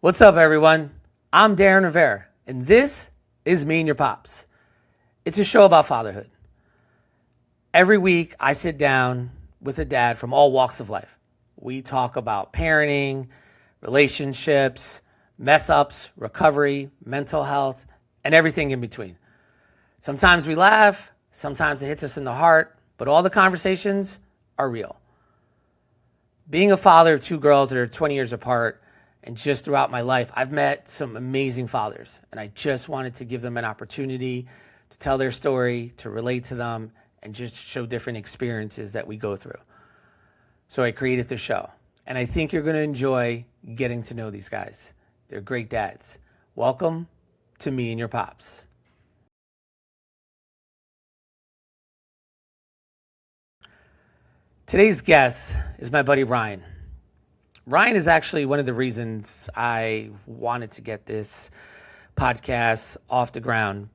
What's up, everyone? I'm Darren Rivera, and this is Me and Your Pops. It's a show about fatherhood. Every week, I sit down with a dad from all walks of life. We talk about parenting, relationships, mess ups, recovery, mental health, and everything in between. Sometimes we laugh, sometimes it hits us in the heart, but all the conversations are real. Being a father of two girls that are 20 years apart, and just throughout my life, I've met some amazing fathers, and I just wanted to give them an opportunity to tell their story, to relate to them, and just show different experiences that we go through. So I created the show, and I think you're going to enjoy getting to know these guys. They're great dads. Welcome to Me and Your Pops. Today's guest is my buddy Ryan. Ryan is actually one of the reasons I wanted to get this podcast off the ground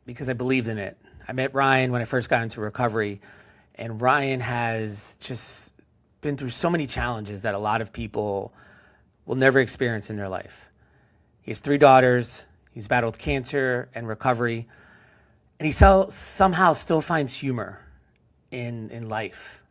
because I believed in it. I met Ryan when I first got into recovery, and Ryan has just been through so many challenges that a lot of people will never experience in their life. He has 3 daughters, he's battled cancer and recovery, and he somehow still finds humor in life.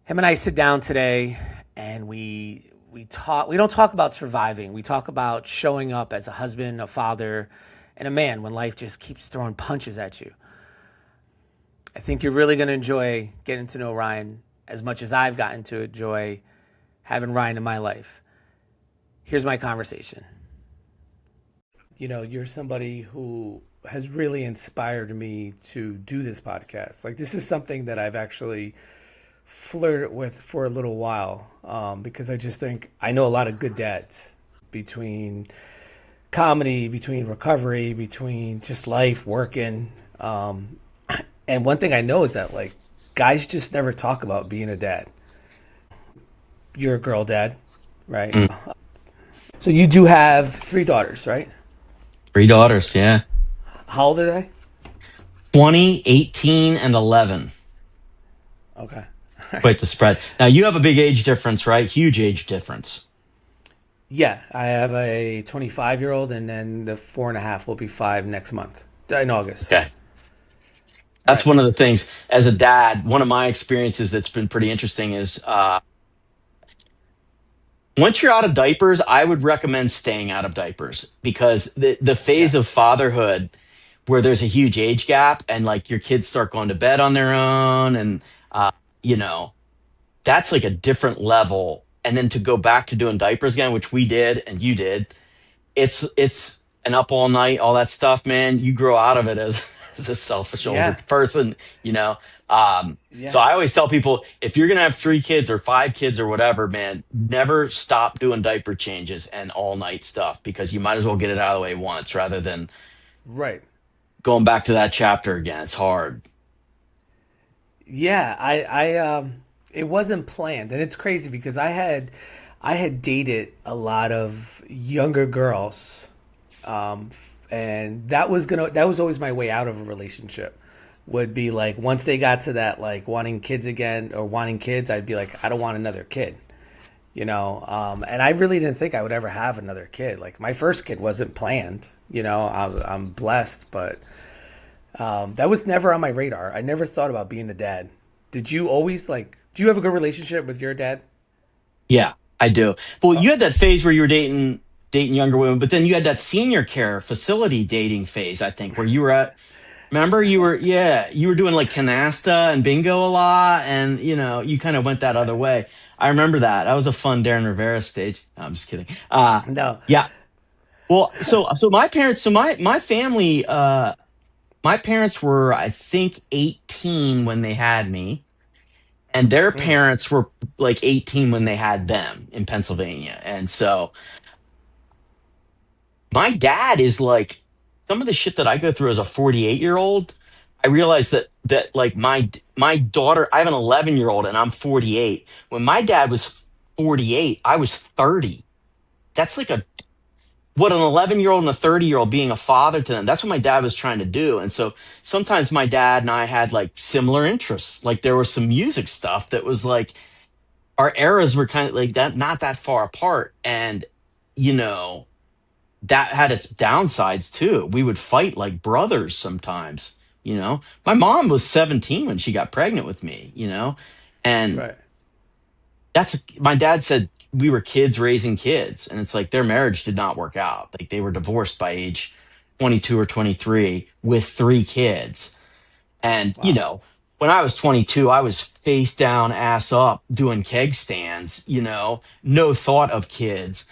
Him and I sit down today and we talk. We don't talk about surviving. We talk about showing up as a husband, a father, and a man when life just keeps throwing punches at you. I think you're really going to enjoy getting to know Ryan as much as I've gotten to enjoy having Ryan in my life. Here's my conversation. You know, you're somebody who has really inspired me to do this podcast. Like, this is something that I've actually flirted with for a little while because I just think I know a lot of good dads between comedy, between recovery, between just life, working. And one thing I know is that, like, guys just never talk about being a dad. You're a girl dad, right? Mm. So you do have 3 daughters, right? 3 daughters, yeah. How old are they? 20, 18, and 11. Okay. Quite the spread. Now, you have a big age difference, right? Huge age difference. Yeah, I have a 25-year-old, and then the 4.5 will be 5 next month, in August. Okay. That's right. One of the things, as a dad, one of my experiences that's been pretty interesting is once you're out of diapers, I would recommend staying out of diapers because the phase of fatherhood where there's a huge age gap and like your kids start going to bed on their own and, that's like a different level. And then to go back to doing diapers again, which we did and you did, it's an up all night, all that stuff, man. You grow out of it as a selfish older person, So I always tell people, if you're going to have 3 kids or 5 kids or whatever, man, never stop doing diaper changes and all night stuff because you might as well get it out of the way once rather than going back to that chapter again. It's hard. Yeah, I it wasn't planned, and it's crazy because I had dated a lot of younger girls, and that was always my way out of a relationship. Would be like once they got to that like wanting kids again or wanting kids, I'd be like, I don't want another kid, and I really didn't think I would ever have another kid. Like my first kid wasn't planned, I'm blessed, but that was never on my radar. I never thought about being a dad. Did you always do you have a good relationship with your dad? Yeah, I do. Well, you had that phase where you were dating younger women, but then you had that senior care facility dating phase, I think, where you were at. Remember, you were doing like canasta and bingo a lot, and you kind of went that other way. I remember that. That was a fun Darren Rivera stage. No, I'm just kidding. No. Yeah. Well, so my parents, my family, my parents were, I think, 18 when they had me. And their parents were like 18 when they had them in Pennsylvania. And so my dad is like, some of the shit that I go through as a 48-year-old, I realized that like my daughter, I have an 11-year-old and I'm 48. When my dad was 48, I was 30. That's like what an 11-year-old and a 30-year-old being a father to them. That's what my dad was trying to do. And so sometimes my dad and I had like similar interests. Like there was some music stuff that was like, our eras were kind of like that, not that far apart. And, you know, that had its downsides too. We would fight like brothers sometimes, you know. My mom was 17 when she got pregnant with me, you know. And Right. that's my dad said we were kids raising kids, and it's like their marriage did not work out. Like they were divorced by age 22 or 23 with 3 kids. And, you Wow. know, when I was 22, I was face down, ass up doing keg stands, you know, no thought of kids.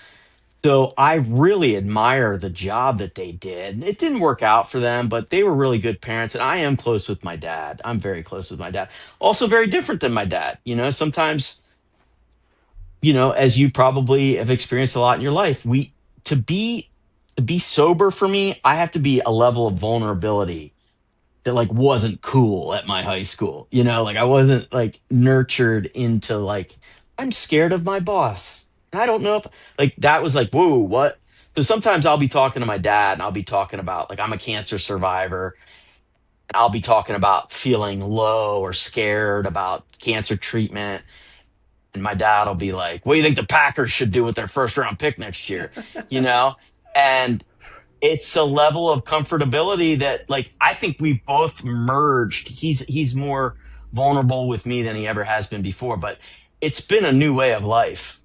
So I really admire the job that they did. It didn't work out for them, but they were really good parents. And I am close with my dad. I'm very close with my dad. Also, very different than my dad. You know, sometimes, you know, as you probably have experienced a lot in your life, to be to be sober for me, I have to be a level of vulnerability that like wasn't cool at my high school. You know, like I wasn't like nurtured into like I'm scared of my boss. And I don't know if like that was like whoa, what? So sometimes I'll be talking to my dad and I'll be talking about like I'm a cancer survivor. And I'll be talking about feeling low or scared about cancer treatment. And my dad will be like, "What do you think the Packers should do with their first round pick next year?" You know? And it's a level of comfortability that like I think we both merged. He's more vulnerable with me than he ever has been before, but it's been a new way of life.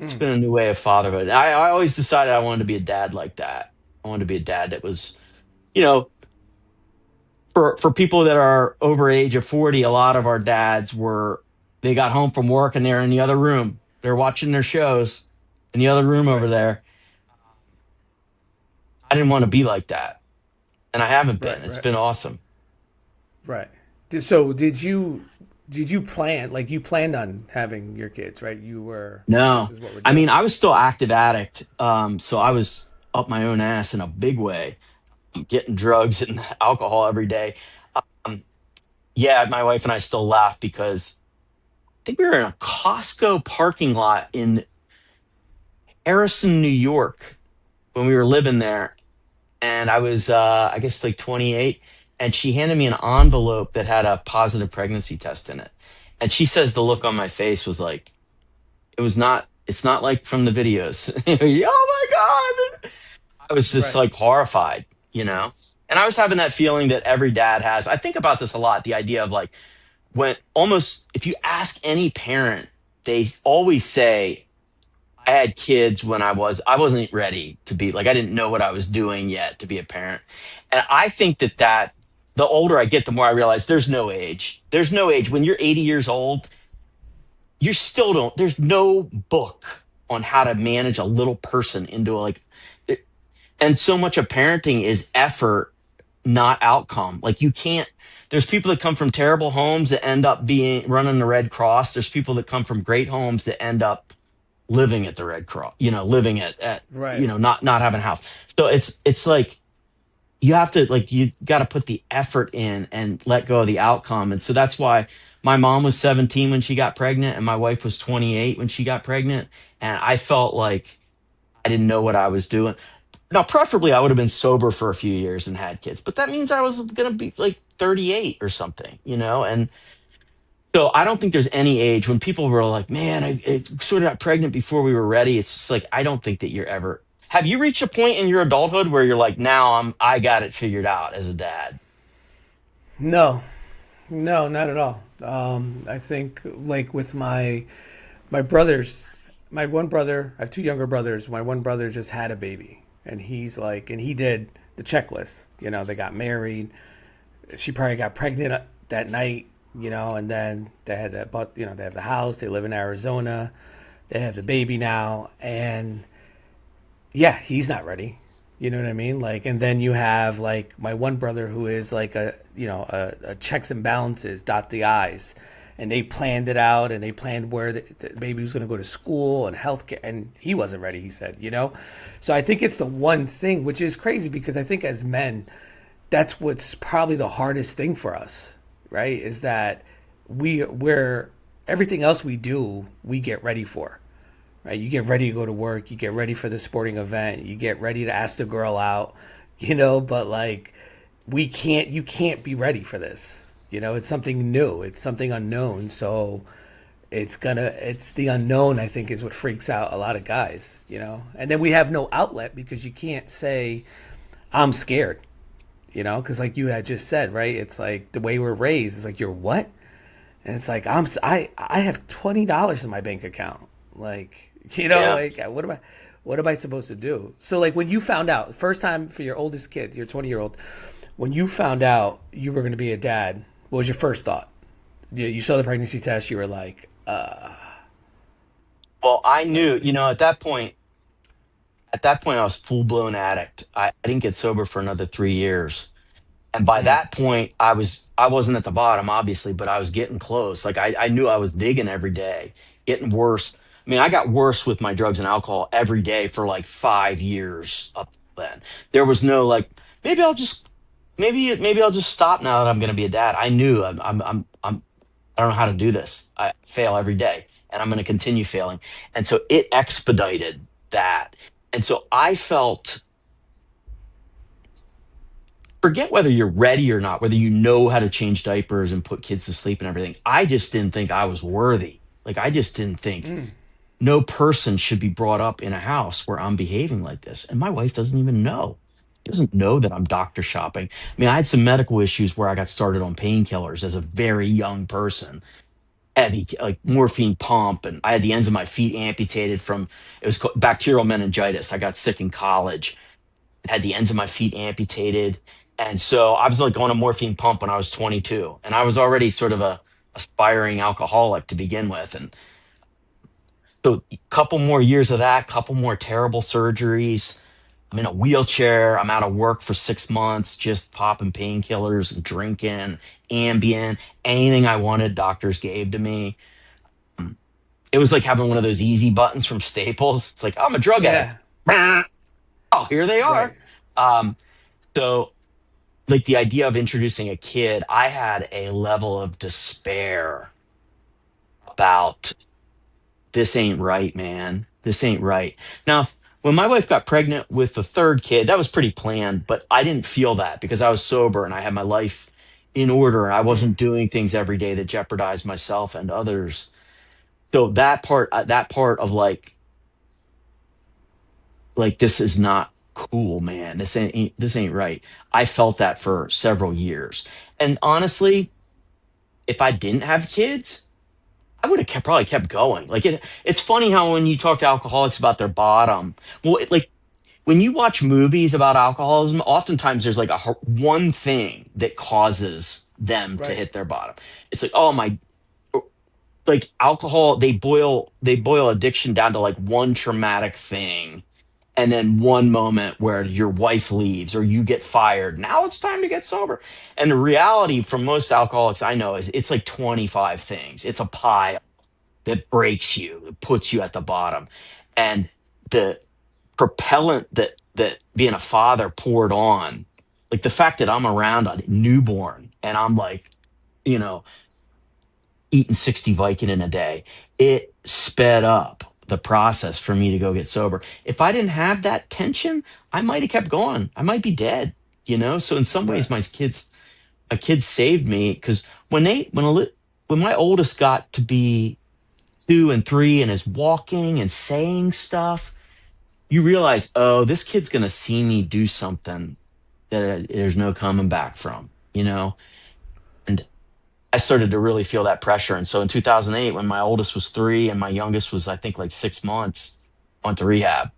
It's been a new way of fatherhood. I always decided I wanted to be a dad like that. I wanted to be a dad that was, you know, for people that are over age of 40, a lot of our dads were they got home from work and they're in the other room. They're watching their shows in the other room over Right. there. I didn't want to be like that. And I haven't been. Right. It's Right. been awesome. Right. So did you plan, like, you planned on having your kids, right? You were like, this No, is what we're I doing. mean, I was still active addict. So I was up my own ass in a big way, getting drugs and alcohol every day. Um, yeah, my wife and I still laugh because I think we were in a Costco parking lot in Harrison, New York when we were living there. And I was, I guess like 28. And she handed me an envelope that had a positive pregnancy test in it. And she says the look on my face was like, it's not like from the videos. Oh my God. I was just Right. like horrified, you know? And I was having that feeling that every dad has. I think about this a lot, the idea of like when almost, if you ask any parent, they always say, I had kids when I wasn't ready to be like, I didn't know what I was doing yet to be a parent. And I think that the older I get, the more I realize there's no age. There's no age. When you're 80 years old, you still don't, there's no book on how to manage a little person into a, like, and so much of parenting is effort, not outcome. Like you can't, there's people that come from terrible homes that end up being running the Red Cross. There's people that come from great homes that end up living at the Red Cross, you know, living at you Right. know, not having a house. So it's like you have to like you got to put the effort in and let go of the outcome. And so that's why my mom was 17 when she got pregnant and my wife was 28 when she got pregnant. And I felt like I didn't know what I was doing. Now, preferably, I would have been sober for a few years and had kids, but that means I was going to be like 38 or something, you know? And so I don't think there's any age when people were like, man, I sort of got pregnant before we were ready. It's just like, I don't think that you're ever. Have you reached a point in your adulthood where you're like, now I got it figured out as a dad? No. No, not at all. I think, like, with my brothers, my one brother, I have two younger brothers. My one brother just had a baby, and he's like, and he did the checklist. They got married. She probably got pregnant that night, and then they had that, but they have the house. They live in Arizona. They have the baby now, and yeah, he's not ready. You know what I mean? Like, and then you have like my one brother who is like a checks and balances, dot the i's, and they planned it out and they planned where the baby was going to go to school and healthcare, and he wasn't ready. He said. So I think it's the one thing which is crazy because I think as men, that's what's probably the hardest thing for us, right? Is that we're everything else we do, we get ready for, right? You get ready to go to work, you get ready for the sporting event, you get ready to ask the girl out, but like you can't be ready for this. It's something new, it's something unknown. So it's the unknown, I think, is what freaks out a lot of guys, you know? And then we have no outlet because you can't say, I'm scared, you know? Because like you had just said, right? It's like the way we're raised is like, you're what? And it's like, I have $20 in my bank account. Like, you know, Yeah. like, what am I supposed to do? So like when you found out, first time for your oldest kid, your 20-year-old, when you found out you were going to be a dad, what was your first thought? You saw the pregnancy test, you were like, Well, I knew, like, at that point, I was full blown addict. I didn't get sober for another 3 years. And by that point, I wasn't at the bottom, obviously, but I was getting close. Like I knew I was digging every day, getting worse. I mean, I got worse with my drugs and alcohol every day for like 5 years up then. There was no like, maybe I'll just maybe I'll just stop now that I'm gonna be a dad. I knew I don't know how to do this. I fail every day and I'm gonna continue failing. And so it expedited that. And so I felt, forget whether you're ready or not, whether you know how to change diapers and put kids to sleep and everything. I just didn't think I was worthy. Like, I just didn't think no person should be brought up in a house where I'm behaving like this. And my wife doesn't even know. She doesn't know that I'm doctor shopping. I mean, I had some medical issues where I got started on painkillers as a very young person, heavy, like morphine pump. And I had the ends of my feet amputated from, it was called bacterial meningitis. I got sick in college, had the ends of my feet amputated. And so I was like on a morphine pump when I was 22. And I was already sort of a aspiring alcoholic to begin with. And so a couple more years of that, couple more terrible surgeries. I'm in a wheelchair. I'm out of work for 6 months, just popping painkillers and drinking, Ambien, anything I wanted, doctors gave to me. It was like having one of those easy buttons from Staples. It's like, I'm a drug addict. yeah, Oh, here they right, are. Um, so like the idea of introducing a kid, I had a level of despair about, this ain't right, man. This ain't right. Now, when my wife got pregnant with the third kid, that was pretty planned, but I didn't feel that because I was sober and I had my life in order. I wasn't doing things every day that jeopardized myself and others. So that part of like this is not cool, man. This ain't right. I felt that for several years. And honestly, if I didn't have kids, I would have probably kept going. Like it's funny how when you talk to alcoholics about their bottom, well, like when you watch movies about alcoholism, oftentimes there's like one thing that causes them to right, hit their bottom. It's like, oh my, like alcohol, they boil addiction down to like one traumatic thing, and then one moment where your wife leaves or you get fired. Now it's time to get sober. And the reality from most alcoholics I know is it's like 25 things. It's a pile that breaks you, it puts you at the bottom. And the propellant that being a father poured on, like the fact that I'm around a newborn and I'm like, you know, eating 60 Viking in a day, it sped up the process for me to go get sober. If I didn't have that tension, I might have kept going. I might be dead, you know? So in some ways, right, my kids saved me because when my oldest got to be 2 and 3 and is walking and saying stuff, you realize, oh, this kid's going to see me do something that there's no coming back from, you know? And I started to really feel that pressure. And so in 2008, when my oldest was 3 and my youngest was, I think, like 6 months, I went to rehab.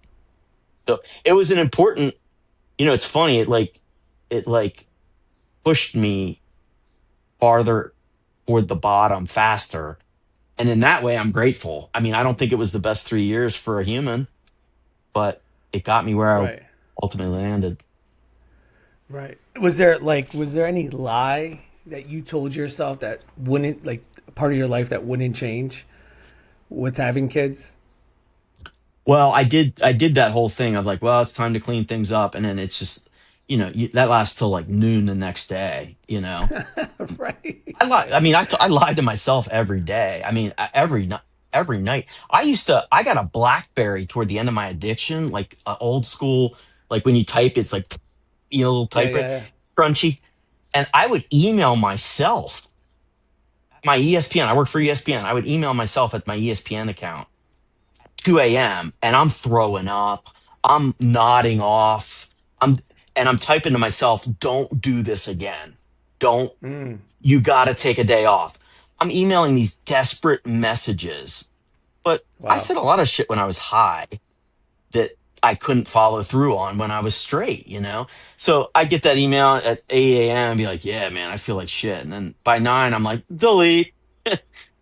So it was an important, it's funny. It like pushed me farther toward the bottom faster. And in that way, I'm grateful. I mean, I don't think it was the best 3 years for a human, but it got me where I right, ultimately landed. right. Was there any lie that you told yourself that wouldn't like part of your life that wouldn't change with having kids? Well, I did that whole thing of like, well, it's time to clean things up. And then it's just, that lasts till like noon the next day. Right, I right. mean, I lied to myself every day. I mean, every night. I got a BlackBerry toward the end of my addiction, like old school, like when you type, it's like, little Yeah, typewriter, yeah, crunchy. And I would email myself my ESPN. I work for ESPN. I would email myself at my ESPN account 2 a.m. and I'm throwing up. I'm nodding off. I'm I'm typing to myself, "Don't do this again. Don't. You got to take a day off." I'm emailing these desperate messages, but I Wow. said a lot of shit when I was high that I couldn't follow through on when I was straight, you know? So I get that email at 8 a.m. and be like, yeah, man, I feel like shit. And then by 9, I'm like, delete.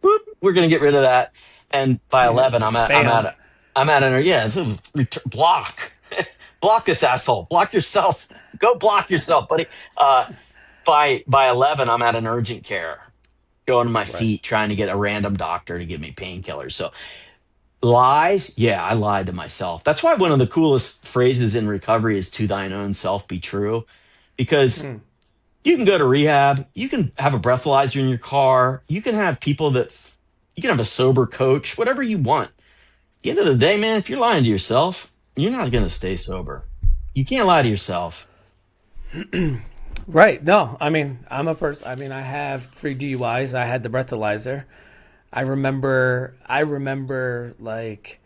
Whoop, we're going to get rid of that. And by 11, Spam. I'm at an, yeah, it's a block. Block this asshole. Block yourself. Go block yourself, buddy. By 11, I'm at an urgent care, going to my Right. feet, trying to get a random doctor to give me painkillers. So lies, yeah, I lied to myself. That's why one of the coolest phrases in recovery is "to thine own self be true," because you can go to rehab, you can have a breathalyzer in your car, you can have people that you can have a sober coach, whatever you want. At the end of the day, man, if you're lying to yourself, you're not going to stay sober. You can't lie to yourself. Right. No, I mean, I'm a person. I mean, I have 3 DUIs. I had the breathalyzer. I remember like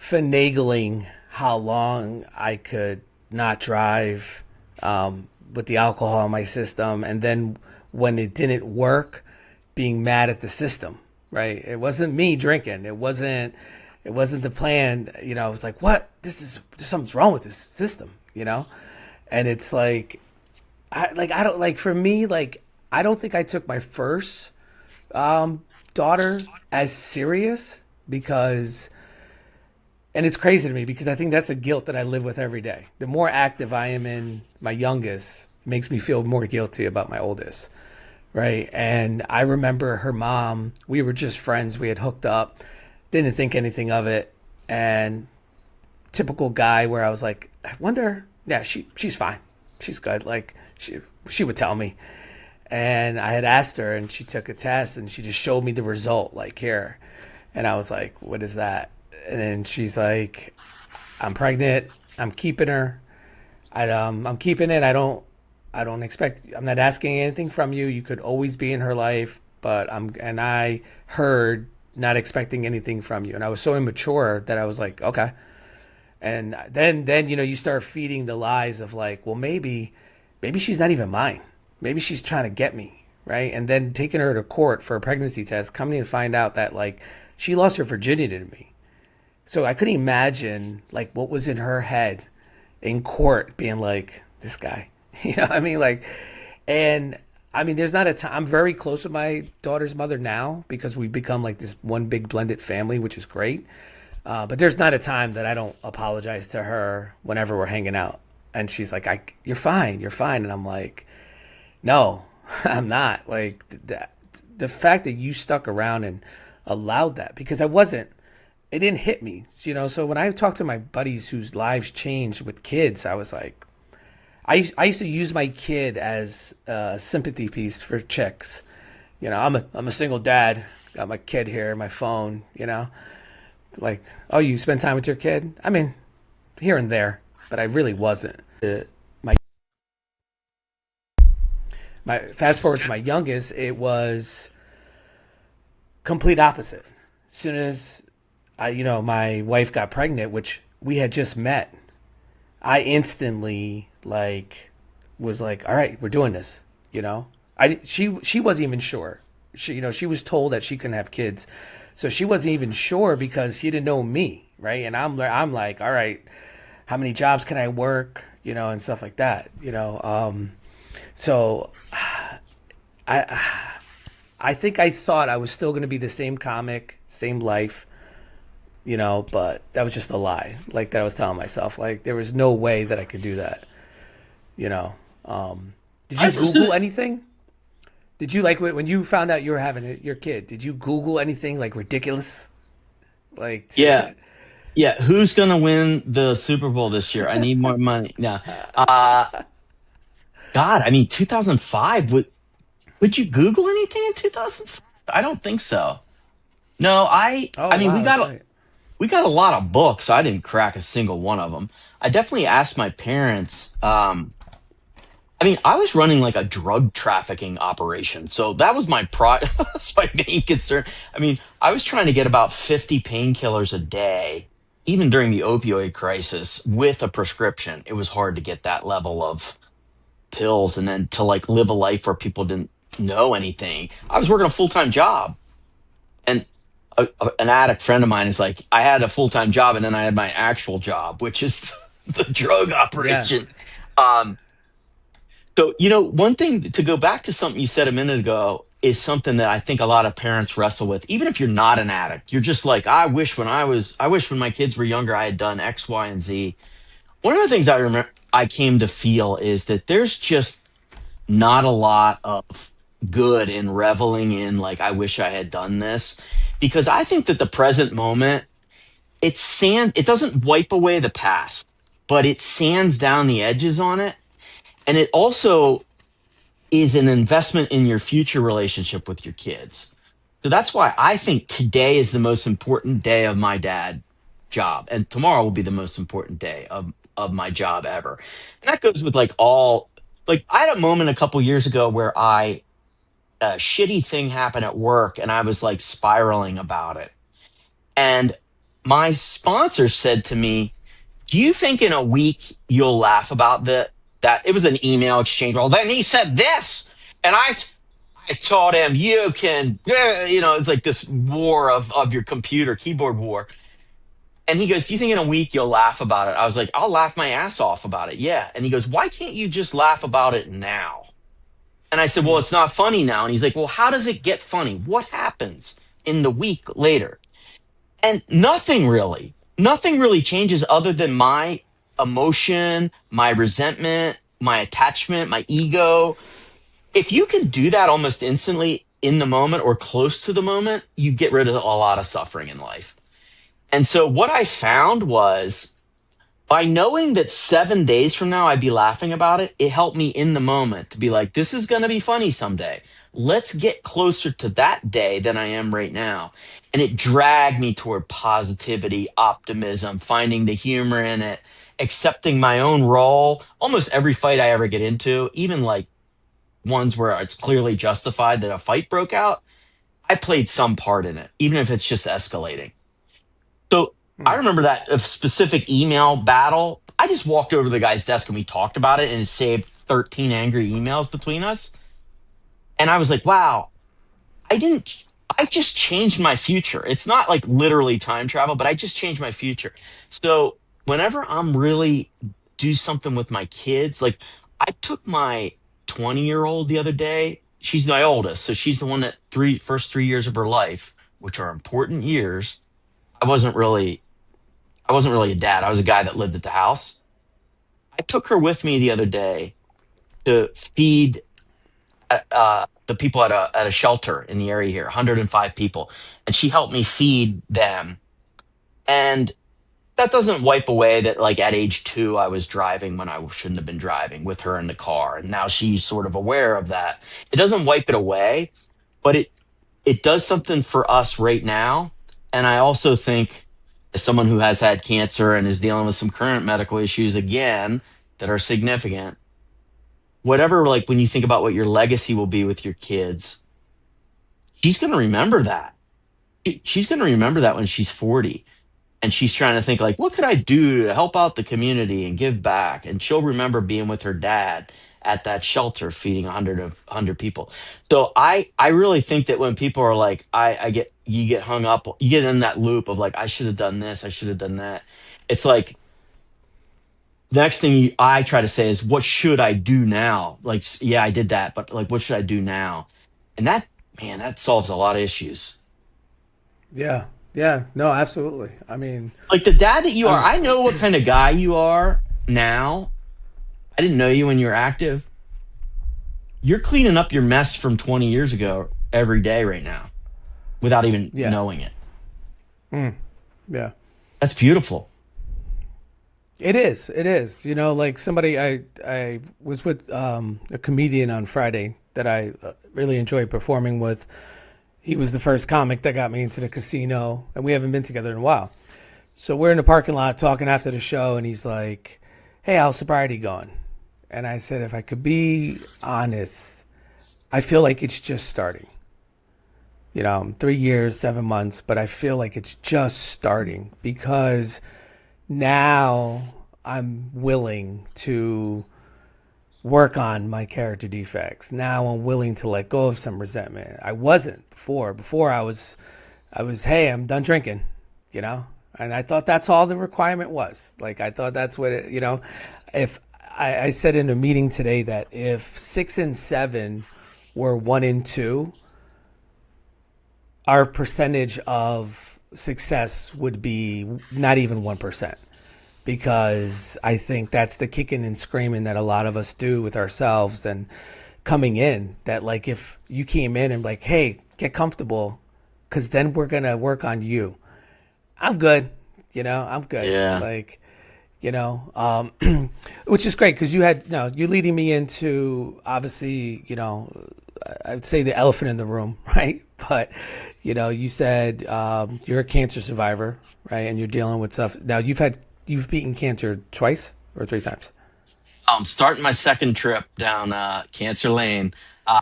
finagling how long I could not drive with the alcohol in my system, and then when it didn't work, being mad at the system. Right? It wasn't me drinking. It wasn't. It wasn't the plan. I was like, "What? There's something's wrong with this system." And it's like, I don't like for me like I don't think I took my first daughter as serious because and it's crazy to me because I think that's a guilt that I live with every day. The more active I am in my youngest, it makes me feel more guilty about my oldest, right? And I remember her mom, we were just friends, we had hooked up, didn't think anything of it, and typical guy where I was like, I wonder, yeah, she's fine, she's good, like she would tell me, and I had asked her, and she took a test, and she just showed me the result, like here, and I was like, what is that? And then she's like, I'm pregnant. I'm keeping her. I'm keeping it. I don't expect. I'm not asking anything from you. You could always be in her life, but and I heard not expecting anything from you, and I was so immature that I was like, okay. And then you start feeding the lies of like, well, maybe she's not even mine. Maybe she's trying to get me, right? And then taking her to court for a pregnancy test, coming to find out that like she lost her virginity to me. So I couldn't imagine like what was in her head in court being like, this guy. What I mean? Like, and I mean, there's not a time. I'm very close with my daughter's mother now because we've become like this one big blended family, which is great. But there's not a time that I don't apologize to her whenever we're hanging out. And she's like, you're fine. You're fine. And I'm like, no, I'm not. Like, the fact that you stuck around and allowed that because I wasn't, it didn't hit me, So when I talk to my buddies whose lives changed with kids, I was like, I used to use my kid as a sympathy piece for chicks. I'm a single dad, got my kid here, my phone. Like, oh, you spend time with your kid? I mean, here and there, but I really wasn't. My my fast forward to my youngest, it was complete opposite. As soon as my wife got pregnant, which we had just met, I instantly like was like, all right, we're doing this. She wasn't even sure. She was told that she couldn't have kids, so she wasn't even sure because she didn't know me, right? And I'm like, all right, how many jobs can I work, and stuff like that, So I I think I thought I was still going to be the same comic, same life, but that was just a lie. Like that I was telling myself, like there was no way that I could do that. You know. Did I you just, Google anything? Did you like when you found out you were having your kid? Did you Google anything like ridiculous? Like, yeah, yeah. Who's gonna win the Super Bowl this year? I need more money. No, uh, God, I mean, 2005. Would you Google anything in 2005? I don't think so. No, oh I mean, wow, that's right. we got a lot of books. I didn't crack a single one of them. I definitely asked my parents. I mean, I was running like a drug trafficking operation. So that was that's my main concern. I mean, I was trying to get about 50 painkillers a day, even during the opioid crisis with a prescription. It was hard to get that level of pills and then to like live a life where people didn't know anything. I was working a full-time job. And an addict friend of mine is like, I had a full-time job and then I had my actual job, which is the drug Yeah. operation. Um, so, you know, one thing to go back to something you said a minute ago is something that I think a lot of parents wrestle with. Even if you're not an addict, you're just like, I wish when my kids were younger, I had done X, Y, and Z. One of the things I remember I came to feel is that there's just not a lot of good in reveling in, like, I wish I had done this. Because I think that the present moment, it doesn't wipe away the past, but it sands down the edges on it. And it also is an investment in your future relationship with your kids. So that's why I think today is the most important day of my dad job, and tomorrow will be the most important day of my job ever. And that goes with like all like I had a moment a couple years ago where I a shitty thing happened at work and I was like spiraling about it. And my sponsor said to me, "Do you think in a week you'll laugh about that?" It was an email exchange. Well, then he said this, and I told him, "You can," it's like this war of your computer keyboard war. And he goes, "Do you think in a week you'll laugh about it?" I was like, "I'll laugh my ass off about it, yeah." And he goes, "Why can't you just laugh about it now?" And I said, "Well, Mm. it's not funny now." And he's like, "Well, how does it get funny? What happens in the week later?" And nothing really changes other than my emotion, my resentment, my attachment, my ego. If you can do that almost instantly in the moment or close to the moment, you get rid of a lot of suffering in life. And so what I found was by knowing that 7 days from now I'd be laughing about it, it helped me in the moment to be like, this is going to be funny someday. Let's get closer to that day than I am right now. And it dragged me toward positivity, optimism, finding the humor in it, accepting my own role. Almost every fight I ever get into, even like ones where it's clearly justified that a fight broke out, I played some part in it, even if it's just escalating. So I Mm. remember that a specific email battle. I just walked over to the guy's desk and we talked about it and it saved 13 angry emails between us. And I was like, wow, I didn't, I just changed my future. It's not like literally time travel, but I just changed my future. So whenever I'm really do something with my kids, like I took my 20-year-old the other day. She's my oldest. So she's the one that first 3 years of her life, which are important years. I wasn't really I wasn't really a dad. I was a guy that lived at the house. I took her with me the other day to feed the people at a shelter in the area here, 105 people, and she helped me feed them. And that doesn't wipe away that like at age 2 I was driving when I shouldn't have been driving with her in the car, and now she's sort of aware of that. It doesn't wipe it away, but it does something for us right now. And I also think, as someone who has had cancer and is dealing with some current medical issues again that are significant, whatever, like when you think about what your legacy will be with your kids, she's going to remember that. She's going to remember that when she's 40 and she's trying to think like, what could I do to help out the community and give back? And she'll remember being with her dad at that shelter feeding 100 people. So I really think that when people are like, I get, you get hung up, you get in that loop of like, I should have done this, I should have done that. It's like the next thing I try to say is, what should I do now? Like, yeah, I did that, but like, what should I do now? And that, man, that solves a lot of issues. Yeah. Yeah. No, absolutely. I mean, Like the dad that you are, I'm, I know what kind of guy you are now. I didn't know you when you were active. You're cleaning up your mess from 20 years ago every day right now without even yeah. knowing it. Yeah. That's beautiful. It is. It is. You know, like somebody I was with a comedian on Friday that I really enjoyed performing with. He was the first comic that got me into the casino, and we haven't been together in a while. So we're in the parking lot talking after the show, and he's like, "Hey, how's sobriety going?" And I said, if I could be honest, I feel like it's just starting. 3 years, 7 months, but I feel like it's just starting because now I'm willing to work on my character defects. Now I'm willing to let go of some resentment. I wasn't before. Before I was, hey, I'm done drinking, you know? And I thought that's all the requirement was. Like, I thought that's what if I said in a meeting today that if 6 and 7 were 1 and 2, our percentage of success would be not even 1%, because I think that's the kicking and screaming that a lot of us do with ourselves and coming in. That, like, if you came in and like, hey, get comfortable, because then we're gonna work on you. I'm good, I'm good. Yeah. Like, which is great because you had, you're leading me into, obviously, I would say the elephant in the room, right? But, you said you're a cancer survivor, right? And you're dealing with stuff. Now you've beaten cancer twice or 3 times. I'm starting my second trip down Cancer Lane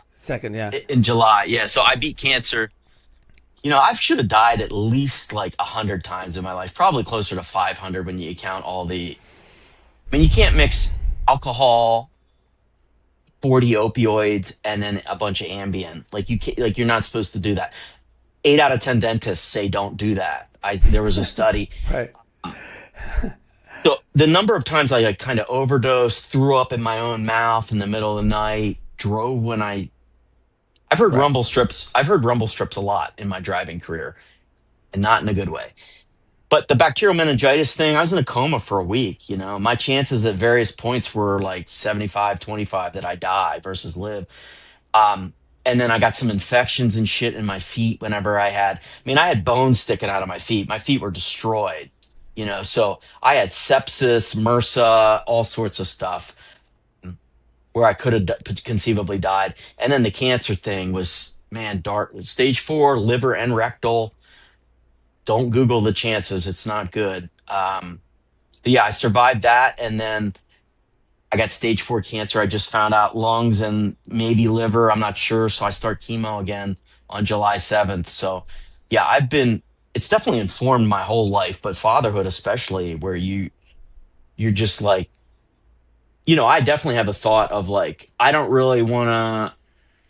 Second, yeah. in July. Yeah, so I beat cancer. I should have died at least like 100 times in my life, probably closer to 500 when you count all the. I mean, you can't mix alcohol, 40 opioids, and then a bunch of Ambien. Like you can't, like you're not supposed to do that. 8 out of 10 dentists say don't do that. There was a study. Right. So the number of times I like kind of overdosed, threw up in my own mouth in the middle of the night, drove when I've heard Right. rumble strips. I've heard rumble strips a lot in my driving career, and not in a good way. But the bacterial meningitis thing, I was in a coma for a week. My chances at various points were like 75-25 that I die versus live. Um, and then I got some infections and shit in my feet whenever I had bones sticking out of my feet. My feet were destroyed, so I had sepsis, MRSA, all sorts of stuff where I could have conceivably died. And then the cancer thing was, man, dark. Stage 4, liver and rectal. Don't Google the chances. It's not good. But yeah, I survived that. And then I got stage 4 cancer. I just found out lungs and maybe liver. I'm not sure. So I start chemo again on July 7th. So yeah, it's definitely informed my whole life, but fatherhood, especially where you're just like, I definitely have a thought of like, I don't really want to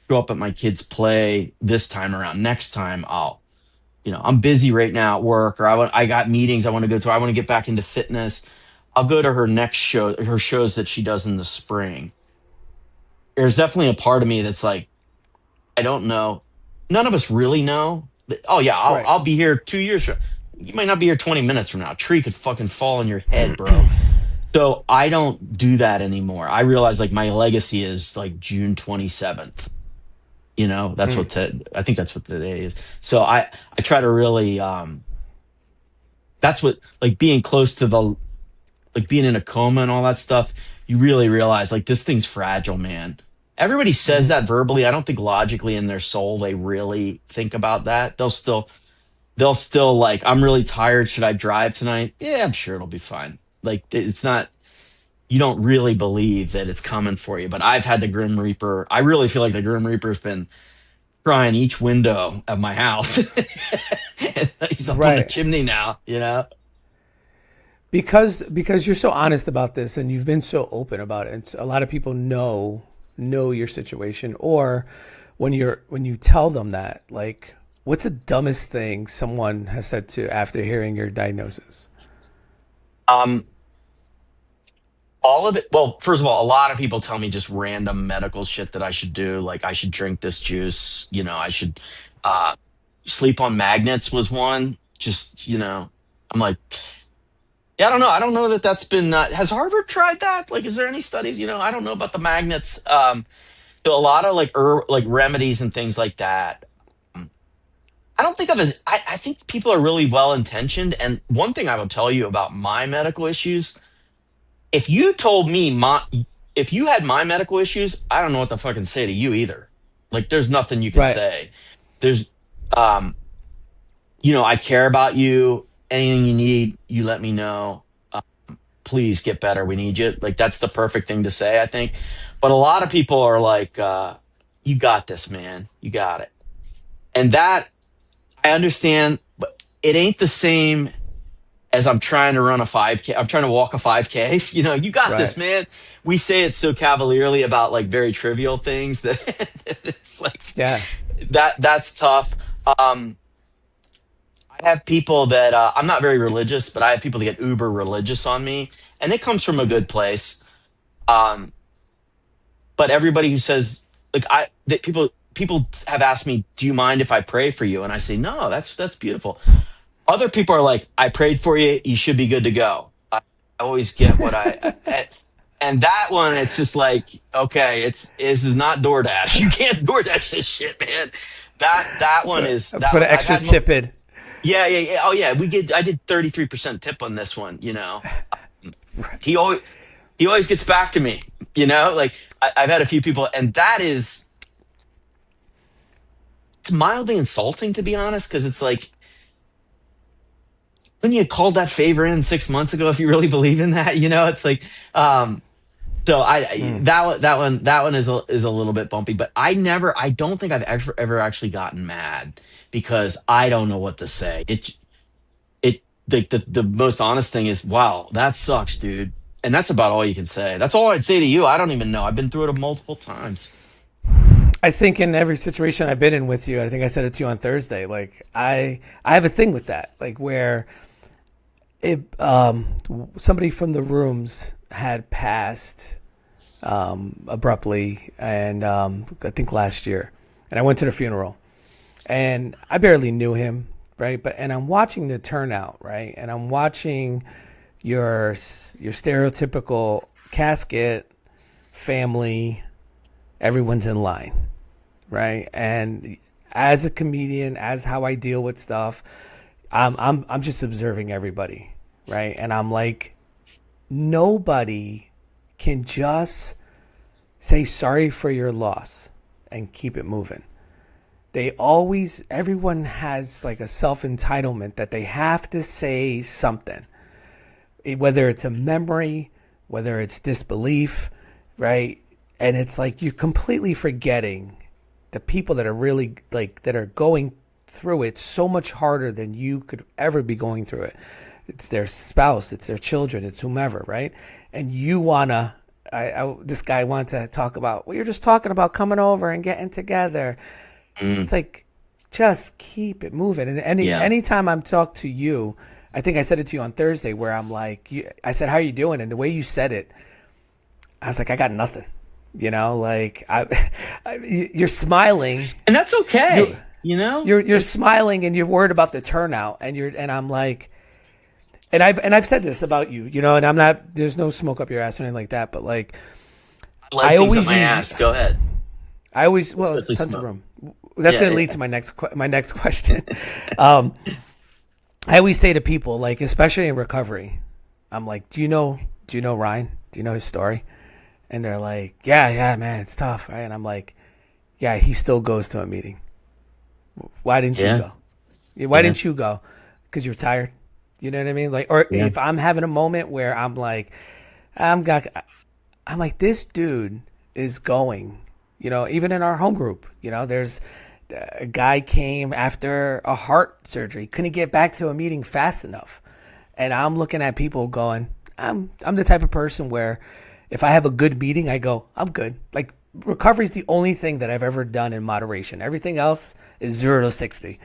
show up at my kids' play this time around. Next time I'm busy right now at work, or I got meetings I want to go to. I want to get back into fitness. I'll go to her next show, her shows that she does in the spring. There's definitely a part of me that's like, I don't know. None of us really know. Oh yeah, I'll Right. I'll be here 2 years from. You might not be here 20 minutes from now. A tree could fucking fall on your head, bro. So I don't do that anymore. I realize like my legacy is like June 27th. That's Mm. I think that's what today is. So I try to really that's what, like, being close to the, like, being in a coma and all that stuff, you really realize like this thing's fragile, man. Everybody says Mm. that verbally. I don't think logically in their soul they really think about that. They'll still like, I'm really tired. Should I drive tonight? Yeah, I'm sure it'll be fine. Like it's not, you don't really believe that it's coming for you. But I've had the Grim Reaper. I really feel like the Grim Reaper's been trying each window of my house. And he's up on the Right. chimney now. Because you're so honest about this and you've been so open about it. And a lot of people know your situation, or when you tell them that, like, what's the dumbest thing someone has said to after hearing your diagnosis? Um, all of it. Well, first of all, a lot of people tell me just random medical shit that I should do. Like I should drink this juice. I should uh, sleep on magnets was one. Just, I'm like, yeah, I don't know. I don't know that that's been. Has Harvard tried that? Like, is there any studies? I don't know about the magnets. So a lot of like like remedies and things like that. Um, I don't think of as. I think people are really well intentioned. And one thing I will tell you about my medical issues, if you told me if you had my medical issues, I don't know what to fucking say to you either. Like, there's nothing you could Right. say. There's, um, I care about you. Anything you need, you let me know. please get better. We need you. Like that's the perfect thing to say, I think. But a lot of people are like, you got this, man. You got it. And that I understand, but it ain't the same as I'm trying to run a 5K. I'm trying to walk a 5K. You got this, Right. man. We say it so cavalierly about like very trivial things that it's like Yeah. that's tough. I have people that I'm not very religious, but I have people that get uber religious on me, and it comes from a Hmm. good place. Um, but everybody who says like that people have asked me, "Do you mind if I pray for you?" And I say, "No, that's beautiful." Other people are like, "I prayed for you. You should be good to go." I always get what and that one, it's just like, okay, this is not DoorDash. You can't DoorDash this shit, man. That one is that Put one an I've extra had. tip in. Yeah, yeah, yeah. Oh, yeah. I did 33% tip on this one. He always he always gets back to me. Like I've had a few people, and it's mildly insulting to be honest, because it's like when you called that favor in 6 months ago, if you really believe in that, it's like, so Mm. that one is a little bit bumpy, but I don't think I've ever actually gotten mad because I don't know what to say. The most honest thing is, wow, that sucks, dude. And that's about all you can say. That's all I'd say to you. I don't even know. I've been through it multiple times. I think in every situation I've been in with you, I think I said it to you on Thursday. Like I have a thing with that, like where it somebody from the rooms had passed abruptly, and I think last year, and I went to the funeral, and I barely knew him, right? And I'm watching the turnout, right? And I'm watching your stereotypical casket family, everyone's in line, right? And as a comedian, as how I deal with stuff, I'm just observing everybody, right? And I'm like, nobody can just say sorry for your loss and keep it moving. Everyone has like a self entitlement that they have to say something, whether it's a memory, whether it's disbelief, right? And it's like you're completely forgetting the people that are really like that are going through it so much harder than you could ever be going through it. It's their spouse, it's their children, it's whomever, right? And you wanna, this guy wanted to talk about. Well, you're just talking about coming over and getting together. Mm, It's like, just keep it moving. And yeah. anytime I'm talk to you, I think I said it to you on Thursday, where I'm like, I said, "How are you doing?" And the way you said it, I was like, "I got nothing." Like you're smiling. And that's You okay. you're It's smiling, and you're worried about the turnout, and I'm like, and I've said this about you, and I'm not. There's no smoke up your ass or anything like that, but like light I things up always my use, ass. Go ahead. well, it's Especially tons of smoke. room. That's Yeah, going to yeah, lead yeah. to my next question. um, I always say to people, like, especially in recovery, I'm like, do you know Ryan? Do you know his story? And they're like, yeah, man, it's tough, right? And I'm like, yeah, he still goes to a meeting. Why didn't you Yeah, go? Why yeah, didn't you go? Because you're tired. You know what I mean? Like, or yeah. if I'm having a moment where I'm like, I'm got, I'm like, this dude is going. Even in our home group, there's a guy came after a heart surgery, couldn't get back to a meeting fast enough, and I'm looking at people going, I'm the type of person where if I have a good meeting, I go, I'm good. Like recovery is the only thing that I've ever done in moderation. Everything else is 0 to 60.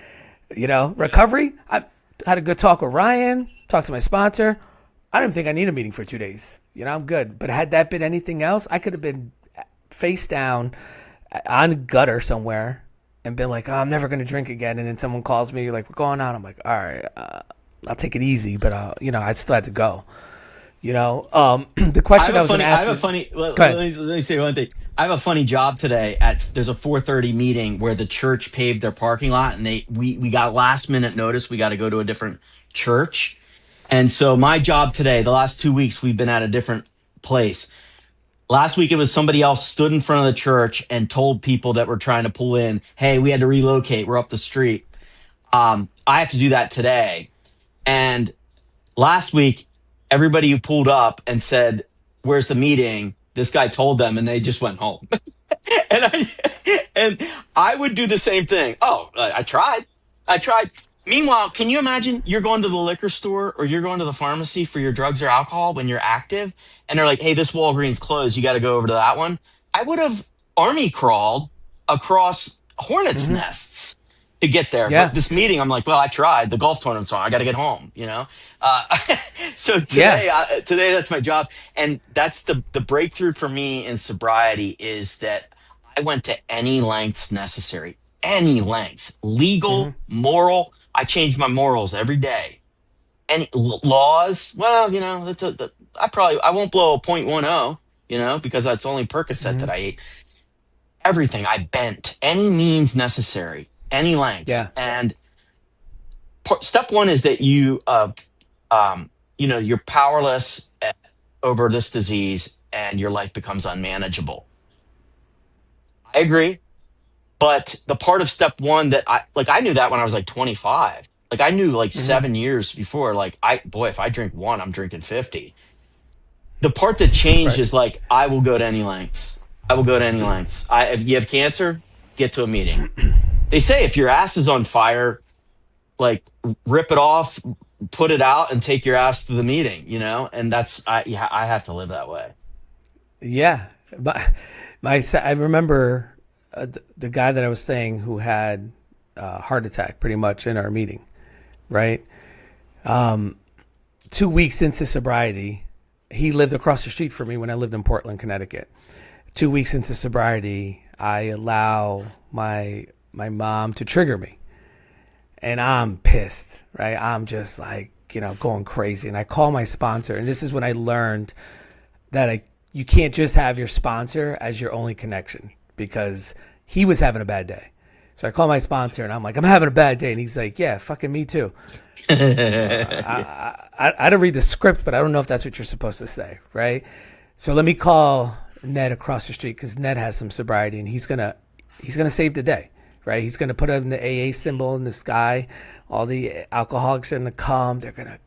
Recovery. I had a good talk with Ryan. Talked to my sponsor. I don't even think I need a meeting for 2 days. I'm good. But had that been anything else, I could have been face down on a gutter somewhere and been like, oh, I'm never going to drink again. And then someone calls me like, we're going out. I'm like, all right, I'll take it easy, but I still had to go. The question I was going to I ask have a was, funny. go ahead. Let me say one thing. I have a funny job today. There's a 4:30 meeting where the church paved their parking lot, and we got last minute notice. We got to go to a different church, and so my job today, the last 2 weeks, we've been at a different place. Last week, it was somebody else stood in front of the church and told people that were trying to pull in, "Hey, we had to relocate. We're up the street." I have to do that today, and last week everybody who pulled up and said, "Where's the meeting?" This guy told them, and they just went home. And I would do the same thing. Oh, I tried. I tried. Meanwhile, can you imagine you're going to the liquor store or you're going to the pharmacy for your drugs or alcohol when you're active, and they're like, "Hey, this Walgreens closed. You got to go over to that one." I would have army crawled across hornets' Hmm. nests to get there. But Yeah. this meeting, I'm like, well, I tried. The golf tournament's on. I got to get home. Uh, so Yeah. today that's my job, and that's the breakthrough for me in sobriety is that I went to any lengths necessary, any lengths, Hmm. legal, moral. I change my morals every day. Any laws? Well, I won't blow a .10, because that's only Percocet Hmm. that I ate. Everything I bent, any means necessary, any lengths. Yeah. And step one is that you're powerless over this disease and your life becomes unmanageable. I agree. But the part of step one that I knew that when I was like 25. Like I knew like Hmm. 7 years before, like boy, if I drink one, I'm drinking 50. The part that changed Right. is like, I will go to any lengths. I will go to any lengths. If you have cancer, get to a meeting. They say if your ass is on fire, like rip it off, put it out, and take your ass to the meeting. And yeah, I have to live that way. Yeah. But I remember the guy that I was saying who had a heart attack pretty much in our meeting, right? 2 weeks into sobriety, he lived across the street from me when I lived in Portland, Connecticut. 2 weeks into sobriety, I allow my mom to trigger me, and I'm pissed, right? I'm just like going crazy, and I call my sponsor, and this is when I learned that you can't just have your sponsor as your only connection because he was having a bad day. So I call my sponsor and I'm like, I'm having a bad day, and he's like, yeah, fucking me too. I don't read the script, but I don't know if that's what you're supposed to say, right? So let me call Ned across the street because Ned has some sobriety, and he's gonna save the day, right? He's gonna put in the AA symbol in the sky. All the alcoholics are gonna come. They're gonna,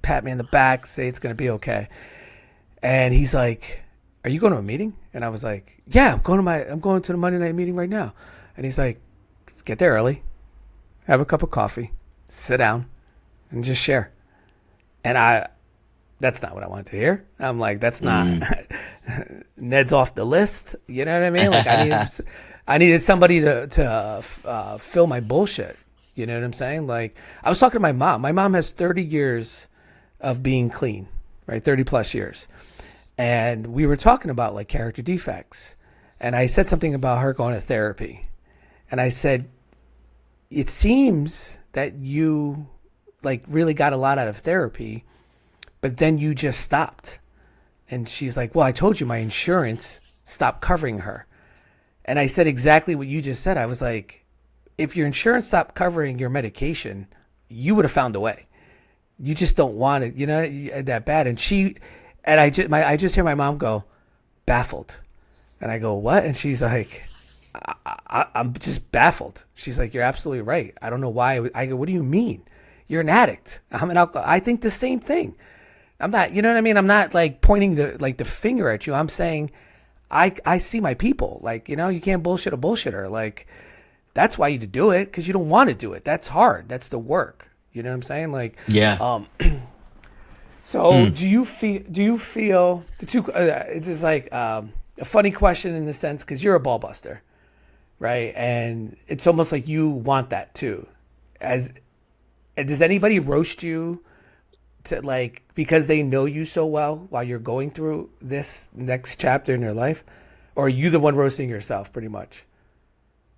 pat me in the back, say it's gonna be okay. And he's like, "Are you going to a meeting?" And I was like, "Yeah, I'm going to the Monday night meeting right now." And he's like, "Get there early, have a cup of coffee, sit down, and just share." And that's not what I wanted to hear. I'm like, that's not. Mm. Ned's off the list. You know what I mean? Like I needed somebody to fill my bullshit. You know what I'm saying? Like I was talking to my mom. My mom has 30 years of being clean, right? 30 plus years. And we were talking about like character defects. And I said something about her going to therapy. And I said, it seems that you like really got a lot out of therapy, but then you just stopped. And she's like, well, I told you my insurance stopped covering her. And I said exactly what you just said. I was like, if your insurance stopped covering your medication, you would have found a way. You just don't want it, that bad. And I just hear my mom go, baffled. And I go, what? And she's like, I'm just baffled. She's like, you're absolutely right. I don't know why. I go, what do you mean? You're an addict. I'm an alcohol. I think the same thing. I'm not, you know what I mean? I'm not like pointing the finger at you. I'm saying, I see my people. Like, you can't bullshit a bullshitter. Like, that's why you do it, because you don't want to do it. That's hard. That's the work. You know what I'm saying? Like, Yeah. so Hmm. do you feel the two? It's just like a funny question in the sense because you're a ball buster, right? And it's almost like you want that too. As does anybody roast you to like because they know you so well while you're going through this next chapter in your life, or are you the one roasting yourself pretty much?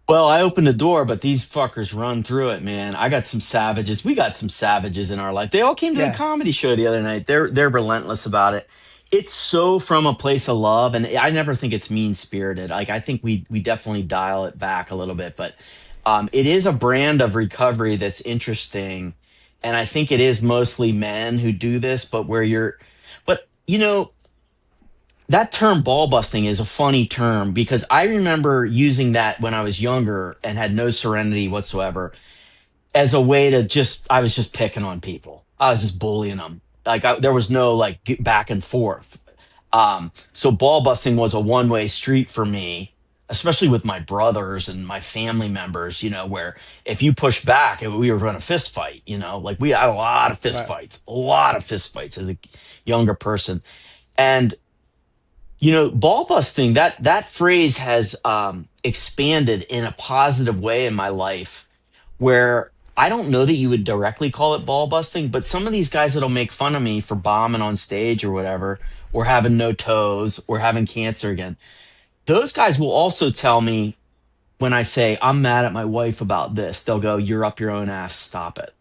Well, I opened the door, but these fuckers run through it, man. I got some savages. We got some savages in our life. They all came to the Yeah. comedy show the other night. They're relentless about it. It's so from a place of love, and I never think it's mean spirited. Like I think we definitely dial it back a little bit, but it is a brand of recovery that's interesting, and I think it is mostly men who do this. But that term ball busting is a funny term because I remember using that when I was younger and had no serenity whatsoever as a way to I was just picking on people. I was just bullying them. there was no like back and forth. So ball busting was a one-way street for me, especially with my brothers and my family members, where if you push back, we were going to fist fight, like we had Right. a lot of fist fights as a younger person. And, ball busting, that phrase has expanded in a positive way in my life where I don't know that you would directly call it ball busting, but some of these guys that'll make fun of me for bombing on stage or whatever, or having no toes, or having cancer again, those guys will also tell me when I say, I'm mad at my wife about this, they'll go, "You're up your own ass, stop it."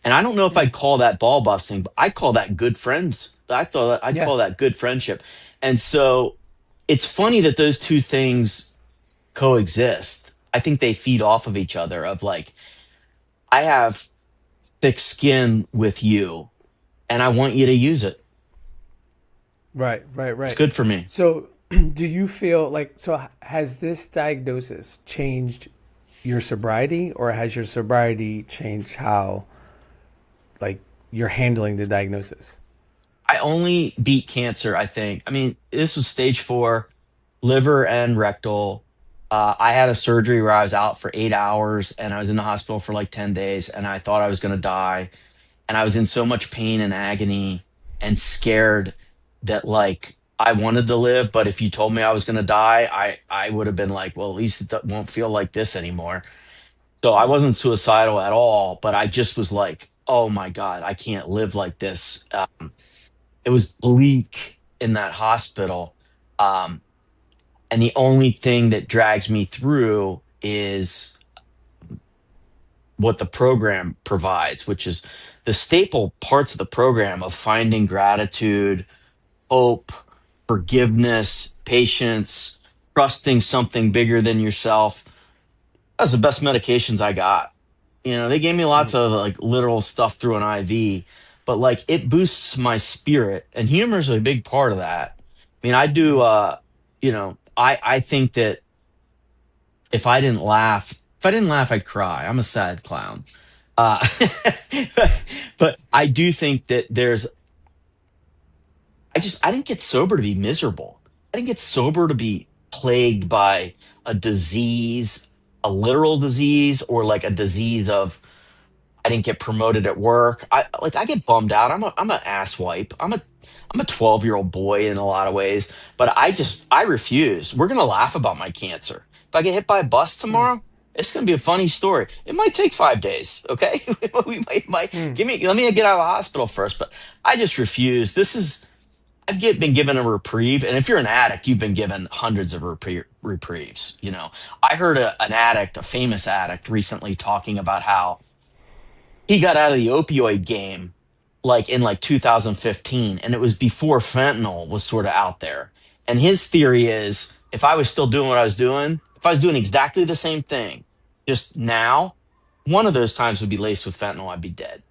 And I don't know if I'd call that ball busting, but I call that good friends. I thought I'd Yeah. call that good friendship. And so it's funny that those two things coexist. I think they feed off of each other of like, I have thick skin with you and I want you to use it. Right. Right. It's Right. good for me. So, do you feel like has this diagnosis changed your sobriety, or has your sobriety changed how like you're handling the diagnosis? I only beat cancer, I think. I mean, this was stage 4, liver and rectal. I had a surgery where I was out for 8 hours and I was in the hospital for like 10 days and I thought I was going to die. And I was in so much pain and agony and scared that like I wanted to live. But if you told me I was going to die, I would have been like, well, at least it won't feel like this anymore. So I wasn't suicidal at all, but I just was like, oh my God, I can't live like this. It was bleak in that hospital. Um, and the only thing that drags me through is what the program provides, which is the staple parts of the program of finding gratitude, hope, forgiveness, patience, trusting something bigger than yourself. That's the best medications I got. They gave me lots of like literal stuff through an IV, but like it boosts my spirit, and humor is a big part of that. I mean, I do. I think that if I didn't laugh, I'd cry. I'm a sad clown. Uh, but I do think that I didn't get sober to be miserable. I didn't get sober to be plagued by a disease, a literal disease, or like a disease of I didn't get promoted at work. I get bummed out. I'm an ass wipe. I'm a 12-year-old boy in a lot of ways, but I refuse. We're gonna laugh about my cancer. If I get hit by a bus tomorrow, it's gonna be a funny story. It might take 5 days, okay? we might let me get out of the hospital first, but I just refuse. Been given a reprieve, and if you're an addict, you've been given hundreds of reprieves. I heard an addict, a famous addict, recently talking about how he got out of the opioid game like in like 2015, and it was before fentanyl was sort of out there. And his theory is if I was still doing what I was doing, if I was doing exactly the same thing just now, one of those times would be laced with fentanyl, I'd be dead.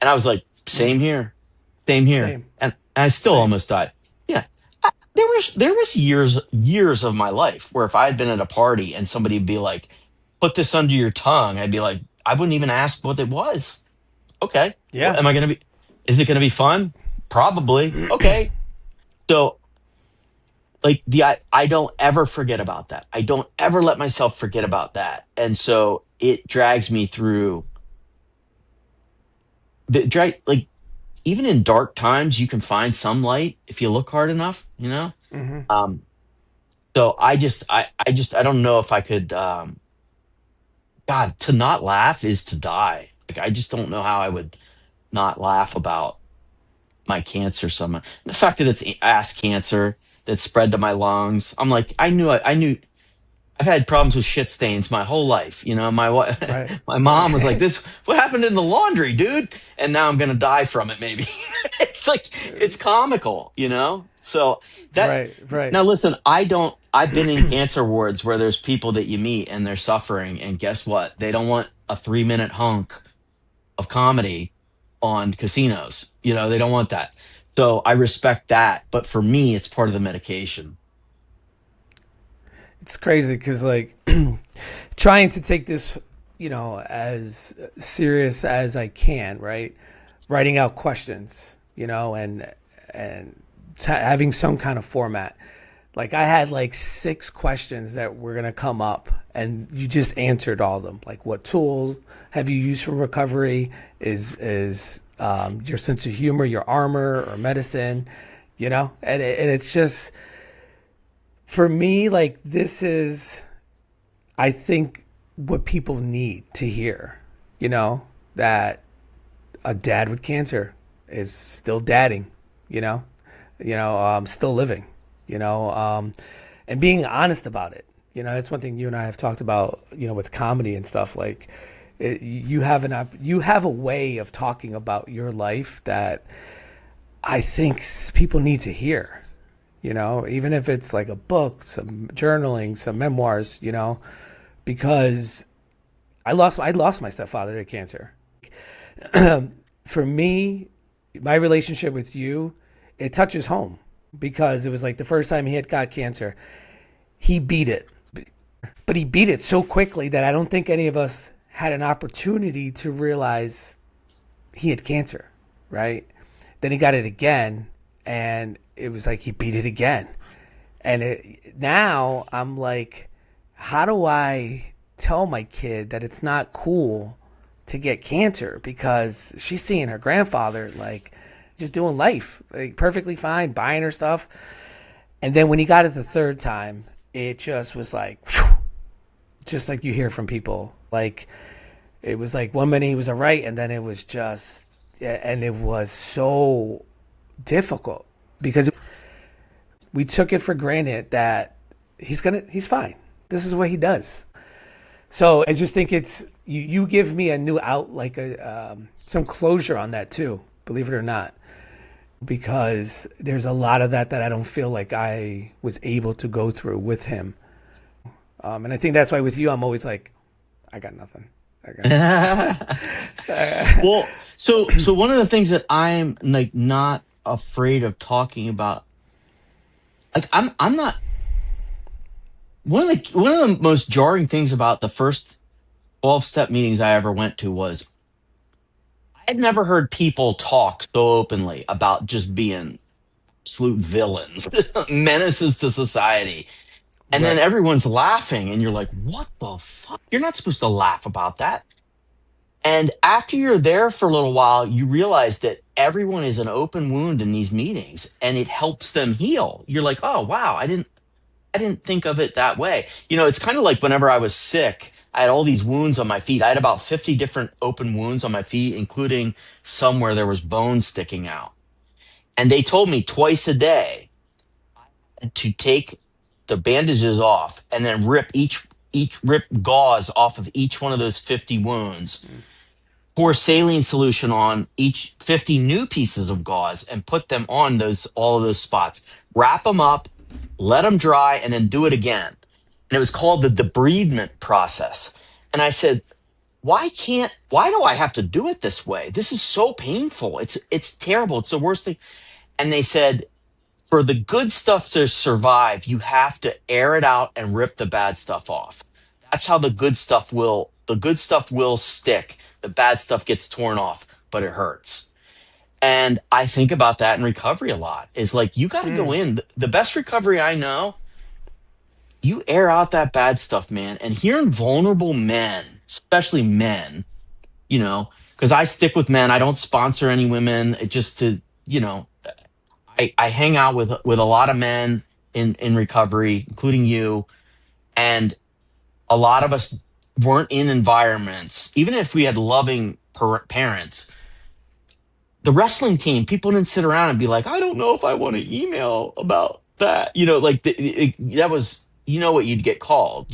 And I was like, same here, same here. Same. And I still Same. almost died. Yeah. There was years of my life where if I had been at a party and somebody would be like, put this under your tongue, I'd be like, I wouldn't even ask what it was. Okay. Well, Yeah. is it gonna be fun? Probably. Okay. So like I don't ever forget about that. I don't ever let myself forget about that. And so it drags me through like even in dark times you can find some light if you look hard enough. Um so I don't know if I could God, to not laugh is to die. Like I just don't know how I would not laugh about my cancer so much. The fact that it's ass cancer that spread to my lungs. I'm like, I knew I've had problems with shit stains my whole life. Right. My mom was like, Right. "This, what happened in the laundry, dude?" And now I'm gonna die from it. Maybe it's like it's comical. So that Right. Right. now listen, I don't. I've been in cancer wards where there's people that you meet and they're suffering, and guess what? They don't want a 3-minute hunk of comedy on casinos. They don't want that. So I respect that, but for me, it's part of the medication. It's crazy because like trying to take this, as serious as I can, right? Writing out questions. and having some kind of format. Like I had like 6 questions that were gonna come up, and you just answered all of them. Like, what tools have you used for recovery? Is your sense of humor your armor or medicine? And it's just for me like this is I think what people need to hear. That a dad with cancer is still dadding. You know, still living. You know, and being honest about it. That's one thing you and I have talked about. With comedy and stuff. Like, you have a way of talking about your life that I think people need to hear. Even if it's like a book, some journaling, some memoirs. Because I lost my stepfather to cancer. For me, my relationship with you, it touches home because it was like the first time he had got cancer. He beat it, but he beat it so quickly that I don't think any of us had an opportunity to realize he had cancer, right? Then he got it again, and it was like he beat it again. And now I'm like, how do I tell my kid that it's not cool to get cancer because she's seeing her grandfather like just doing life like perfectly fine, buying her stuff. And then when he got it the third time, it just was like, whew, just like you hear from people. Like it was like one minute he was all right, and then it was just, yeah, and it was so difficult because we took it for granted that he's fine. This is what he does. So I just think it's you give me a new out like a some closure on that too. Believe it or not, because there's a lot of that I don't feel like I was able to go through with him. And I think that's why with you I'm always like, I got nothing. I got nothing. Well, so one of the things that I'm like not afraid of talking about, like I'm not one of the most jarring things about the first 12-step meetings I ever went to was I'd never heard people talk so openly about just being absolute villains, menaces to society. And then Right. everyone's laughing, and you're like, what the fuck? You're not supposed to laugh about that. And after you're there for a little while, you realize that everyone is an open wound in these meetings and it helps them heal. You're like, oh wow, I didn't think of it that way. It's kind of like whenever I was sick, I had all these wounds on my feet. I had about 50 different open wounds on my feet, including some where there was bones sticking out. And they told me twice a day to take the bandages off and then rip rip gauze off of each one of those 50 wounds, pour saline solution on each 50 new pieces of gauze and put them on all of those spots. Wrap them up, let them dry, and then do it again. And it was called the debridement process. And I said, why do I have to do it this way? This is so painful. It's terrible. It's the worst thing. And they said, for the good stuff to survive, you have to air it out and rip the bad stuff off. That's how the good stuff will stick. The bad stuff gets torn off, but it hurts. And I think about that in recovery a lot. Is like you got to go in. The best recovery I know, you air out that bad stuff, man. And hearing vulnerable men, especially men, because I stick with men. I don't sponsor any women. It just to, you know, I hang out with a lot of men in recovery, including you, and a lot of us weren't in environments, even if we had loving parents. The wrestling team, people didn't sit around and be like, I don't know if I want to email about that. Like that was, what you'd get called.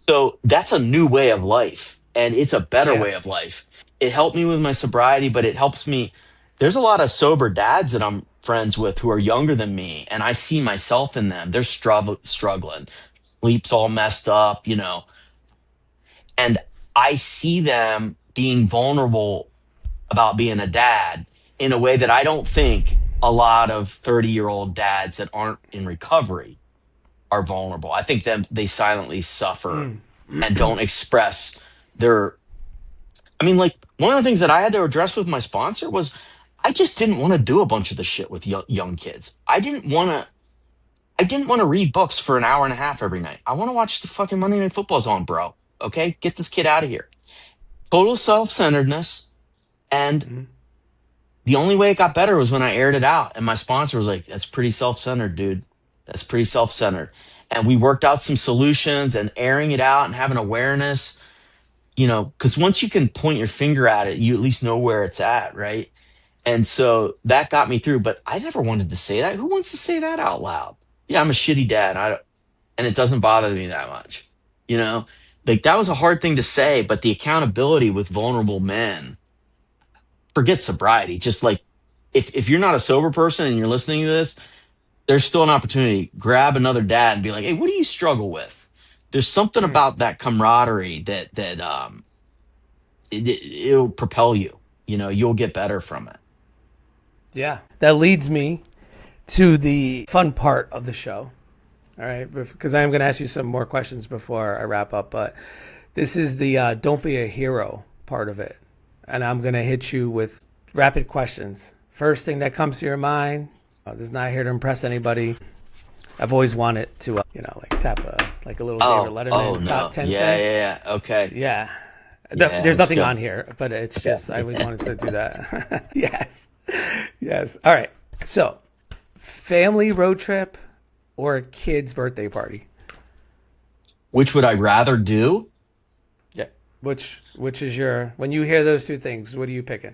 So that's a new way of life, and it's a better Yeah. way of life. It helped me with my sobriety, but it helps me. There's a lot of sober dads that I'm friends with who are younger than me, and I see myself in them. They're struggling, sleep's all messed up, and I see them being vulnerable about being a dad in a way that I don't think a lot of 30-year-old dads that aren't in recovery are vulnerable. I think they silently suffer and don't express their I mean, like one of the things that I had to address with my sponsor was I just didn't want to do a bunch of the shit with young kids. I didn't want to read books for an hour and a half every night. I want to watch the fucking Monday Night Football's on, bro. Okay? Get this kid out of here. Total self-centeredness. And Mm-hmm. the only way it got better was when I aired it out. And my sponsor was like, that's pretty self-centered, dude. That's pretty self-centered. And we worked out some solutions and airing it out and having awareness, because once you can point your finger at it, you at least know where it's at, right? And so that got me through. But I never wanted to say that. Who wants to say that out loud? Yeah, I'm a shitty dad. And it doesn't bother me that much. You know, like that was a hard thing to say, but the accountability with vulnerable men, forget sobriety. Just like if you're not a sober person and you're listening to this, there's still an opportunity. Grab another dad and be like, hey, what do you struggle with? There's something about that camaraderie it'll propel you. You'll get better from it. Yeah. That leads me to the fun part of the show. All right. Because I am going to ask you some more questions before I wrap up. But this is the don't be a hero part of it. And I'm going to hit you with rapid questions. First thing that comes to your mind. This is not here to impress anybody. I've always wanted to, like tap like a little David Oh Letterman top no. 10 Yeah, thing. yeah, yeah. Okay. Yeah. Yeah, There's let's nothing go. on here, but it's just, I always wanted to do that. Yes. Yes. All right. So, family road trip or a kid's birthday party? Which would I rather do? Yeah. Which is your, when you hear those two things, what are you picking?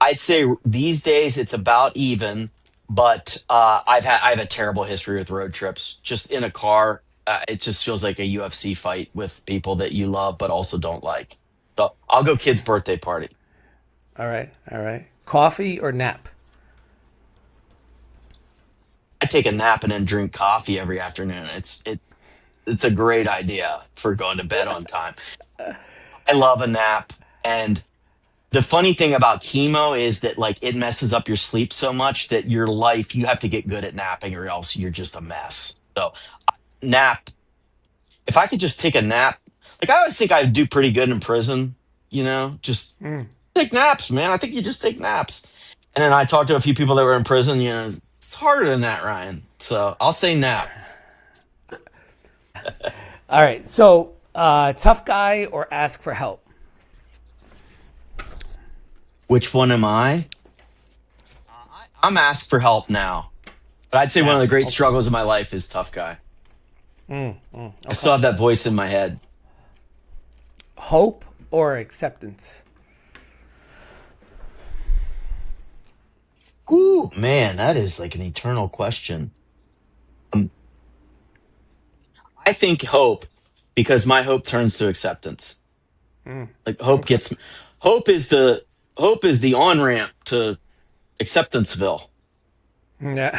I'd say these days it's about even, but I have a terrible history with road trips. Just in a car, it just feels like a UFC fight with people that you love but also don't like. So I'll go kid's birthday party. All right. All right. Coffee or nap? I take a nap and then drink coffee every afternoon. It's a great idea for going to bed on time. I love a nap, and the funny thing about chemo is that like it messes up your sleep so much that your life you have to get good at napping or else you're just a mess. So nap, if I could just take a nap, like I always think I'd do pretty good in prison, just take naps, man. I think you just take naps. And then I talked to a few people that were in prison, it's harder than that, Ryan. So I'll say nap. All right. So, tough guy or ask for help? Which one am I? I'm asked for help now. But I'd say one of Yeah. the great Okay. struggles of my life is tough guy. I still Okay. have that voice in my head. Hope or acceptance? Ooh, man, that is like an eternal question. Um, I think hope, because my hope turns to acceptance. Like Okay. hope is the hope is the on ramp to acceptanceville. Yeah.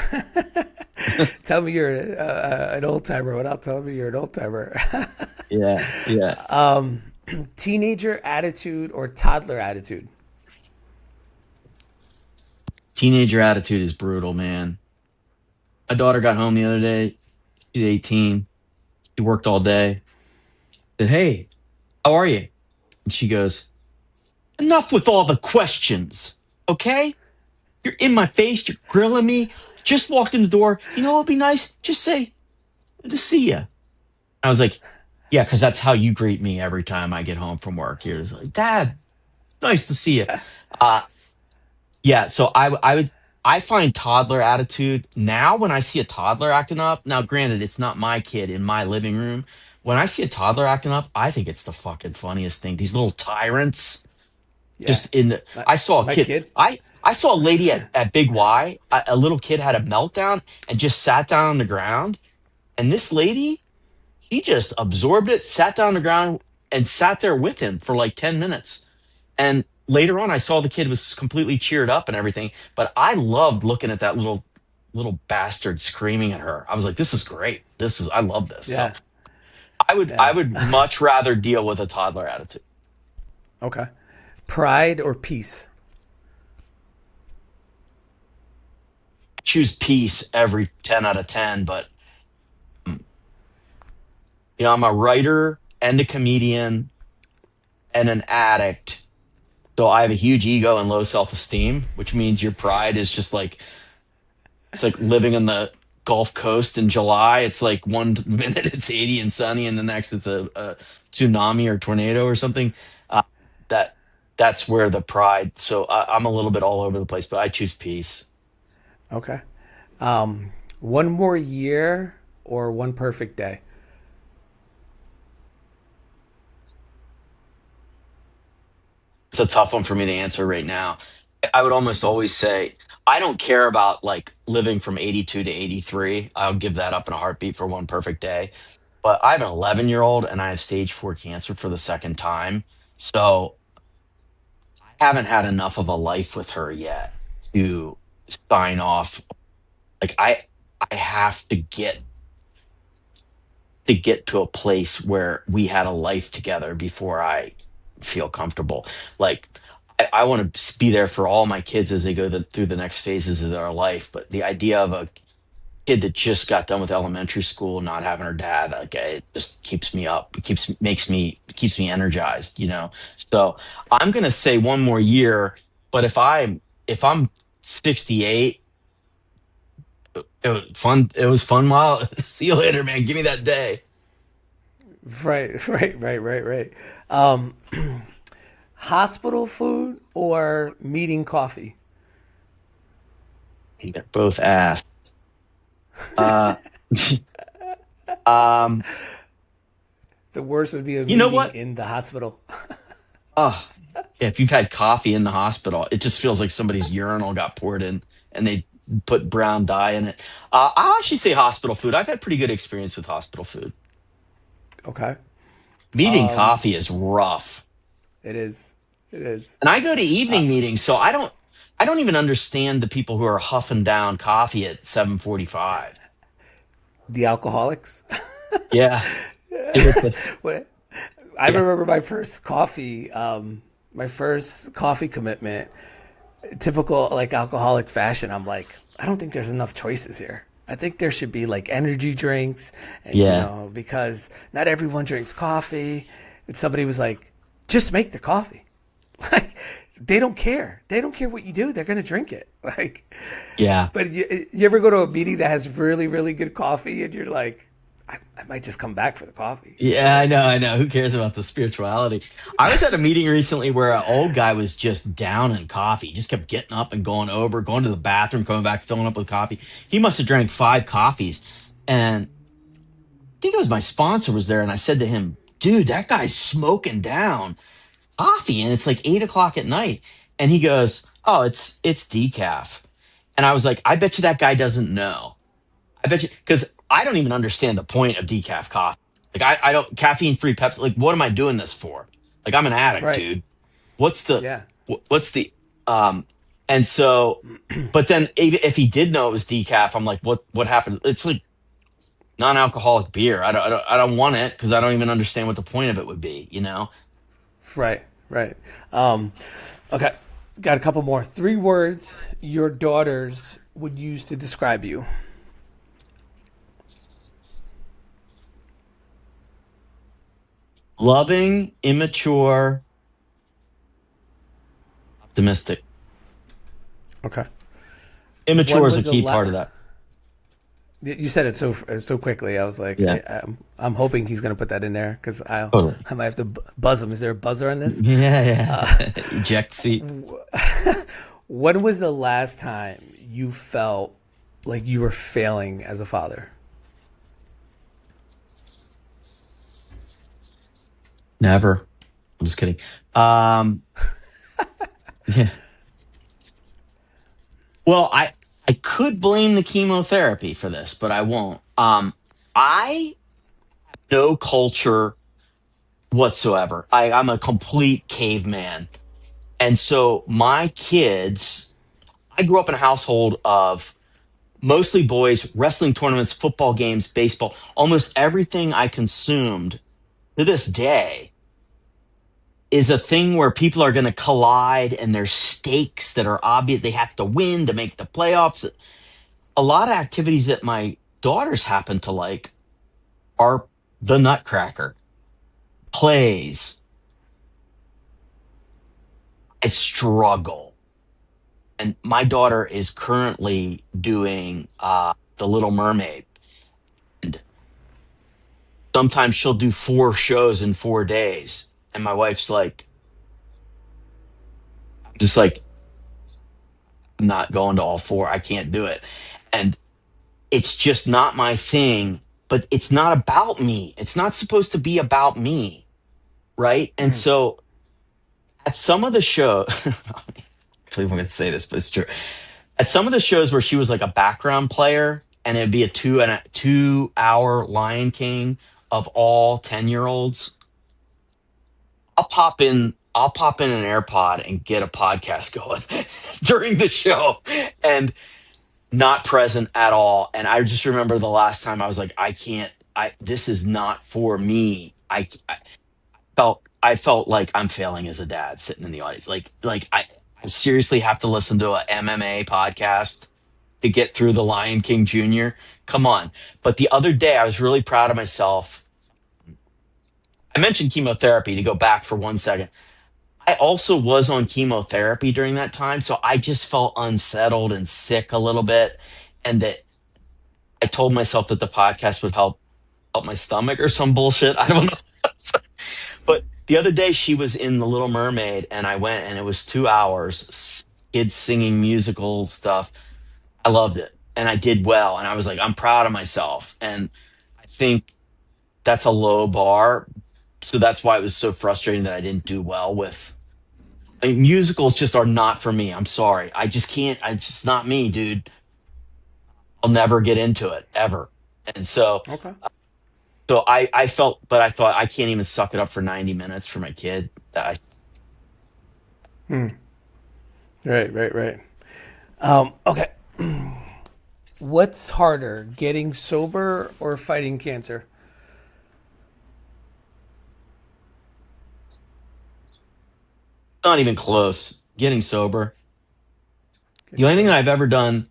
Tell me you're an old timer without telling me you're an old timer. Yeah, yeah. Teenager attitude or toddler attitude? Teenager attitude is brutal, man. My daughter got home the other day. She's 18. She worked all day. Said, "Hey, how are you?" And she goes, "Enough with all the questions, okay? You're in my face. You're grilling me. Just walked in the door. You know what would be nice? Just say, good to see you." I was like, "Yeah, because that's how you greet me every time I get home from work. You're just like, Dad, nice to see you." Uh, yeah, so I find toddler attitude now when I see a toddler acting up. Now, granted, it's not my kid in my living room. When I see a toddler acting up, I think it's the fucking funniest thing. These little tyrants Yeah. just in the, My, I saw a my kid. kid? I saw a lady at Big Y. A little kid had a meltdown and just sat down on the ground. And this lady, he just absorbed it, sat down on the ground, and sat there with him for like 10 minutes. And later on, I saw the kid was completely cheered up and everything. But I loved looking at that little bastard screaming at her. I was like, this is great. I love this. So Yeah. I Yeah. would much rather deal with a toddler attitude. Okay. Pride or peace? Choose peace every 10 out of 10, but I'm a writer and a comedian. and an addict. So I have a huge ego and low self-esteem, which means your pride is just like it's like living on the Gulf Coast in July. It's like one minute it's 80 and sunny, and the next it's a tsunami or tornado or something. Uh, that that's where the pride. So I'm a little bit all over the place, but I choose peace. Okay. One more year or one perfect day? It's a tough one for me to answer right now. I would almost always say I don't care about like living from 82 to 83. I'll give that up in a heartbeat for one perfect day. But I have an 11-year-old and I have stage 4 cancer for the second time. So I haven't had enough of a life with her yet to sign off. Like I have to get to a place where we had a life together before I feel comfortable. Like I want to be there for all my kids as they go through the next phases of their life. But the idea of a kid that just got done with elementary school, not having her dad, like it just keeps me up. It keeps me energized, you know. So I'm gonna say one more year. But if I'm 68, it was fun while see you later, man. Give me that day. Right, right. Um, Hospital food or meeting coffee? They're both ass. Uh, um, The worst would be a you know meeting what? in the hospital. Oh, yeah, if you've had coffee in the hospital, it just feels like somebody's urinal got poured in and they put brown dye in it. I'll actually say hospital food. I've had pretty good experience with hospital food. Okay. Meeting coffee is rough. It is. It is. And I go to evening meetings, so I don't even understand the people who are huffing down coffee at 7:45. The alcoholics. Yeah, seriously. What- I Yeah. remember my first coffee commitment. Typical like alcoholic fashion. I'm like, I don't think there's enough choices here. I think there should be like energy drinks, and Yeah. because not everyone drinks coffee. And somebody was like, just make the coffee. Like they don't care. They don't care what you do. They're gonna drink it. Like, Yeah. but you ever go to a meeting that has really really good coffee, and you're like, I might just come back for the coffee. Yeah, I know, I know. Who cares about the spirituality? I was at a meeting recently where an old guy was just down in coffee. He just kept getting up and going over, going to the bathroom, coming back, filling up with coffee. He must have drank 5 coffees. And I think it was my sponsor was there, and I said to him, dude, that guy's smoking down coffee, and it's like 8 o'clock at night. And he goes, oh, it's decaf. And I was like, I bet you that guy doesn't know. I bet you because I don't even understand the point of decaf coffee. Like I don't caffeine free Pepsi. Like what am I doing this for? Like I'm an addict, Right. dude. What's the Yeah. what's the and so but then even if he did know it was decaf, I'm like, what happened? It's like non-alcoholic beer. I don't want it because I don't even understand what the point of it would be, you know? Right. Right. Um, okay. Got a couple more. 3 words your daughters would use to describe you. Loving, immature, optimistic. Okay. Immature When is a was the key part of last? that. You said it so quickly. I was like, Yeah, I'm hoping he's gonna put that in there because totally. I might have to buzz him. Is there a buzzer on this? Yeah, yeah. Eject seat. When was the last time you felt like you were failing as a father? Never. I'm just kidding. Um, yeah. Well, I could blame the chemotherapy for this, but I won't. I no culture whatsoever. I'm a complete caveman, and so my kids. I grew up in a household of mostly boys, wrestling tournaments, football games, baseball. Almost everything I consumed to this day is a thing where people are going to collide and there's stakes that are obvious. They have to win to make the playoffs. A lot of activities that my daughters happen to like are the Nutcracker, plays, I struggle. And my daughter is currently doing The Little Mermaid. And sometimes she'll do 4 shows in 4 days. And my wife's like, just like, I'm not going to all four. I can't do it. And it's just not my thing, but it's not about me. It's not supposed to be about me. Right. And so at some of the show, actually, I'm going to say this, but it's true. At some of the shows where she was like a background player and it'd be a 2 hour Lion King of all 10-year-olds, I'll pop in an AirPod and get a podcast going during the show and not present at all. And I just remember the last time I was like, this is not for me. I felt like I'm failing as a dad sitting in the audience. I seriously have to listen to a MMA podcast to get through the Lion King Jr. Come on. But the other day I was really proud of myself. I mentioned chemotherapy to go back for 1 second. I also was on chemotherapy during that time, so I just felt unsettled and sick a little bit, and that I told myself that the podcast would help my stomach or some bullshit. I don't know. But the other day she was in The Little Mermaid and I went and it was 2 hours, kids singing musical stuff. I loved it and I did well. And I was like, I'm proud of myself. And I think that's a low bar. So that's why it was so frustrating that I didn't do well with. I mean, musicals just are not for me. I'm sorry. I just can't. I just not me, dude. I'll never get into it ever. And so, Okay. I felt, but I thought I can't even suck it up for 90 minutes for my kid. Right, right, right. Okay. What's harder, getting sober or fighting cancer? Not even close. Getting sober. The Getting only thing that sober. I've ever done.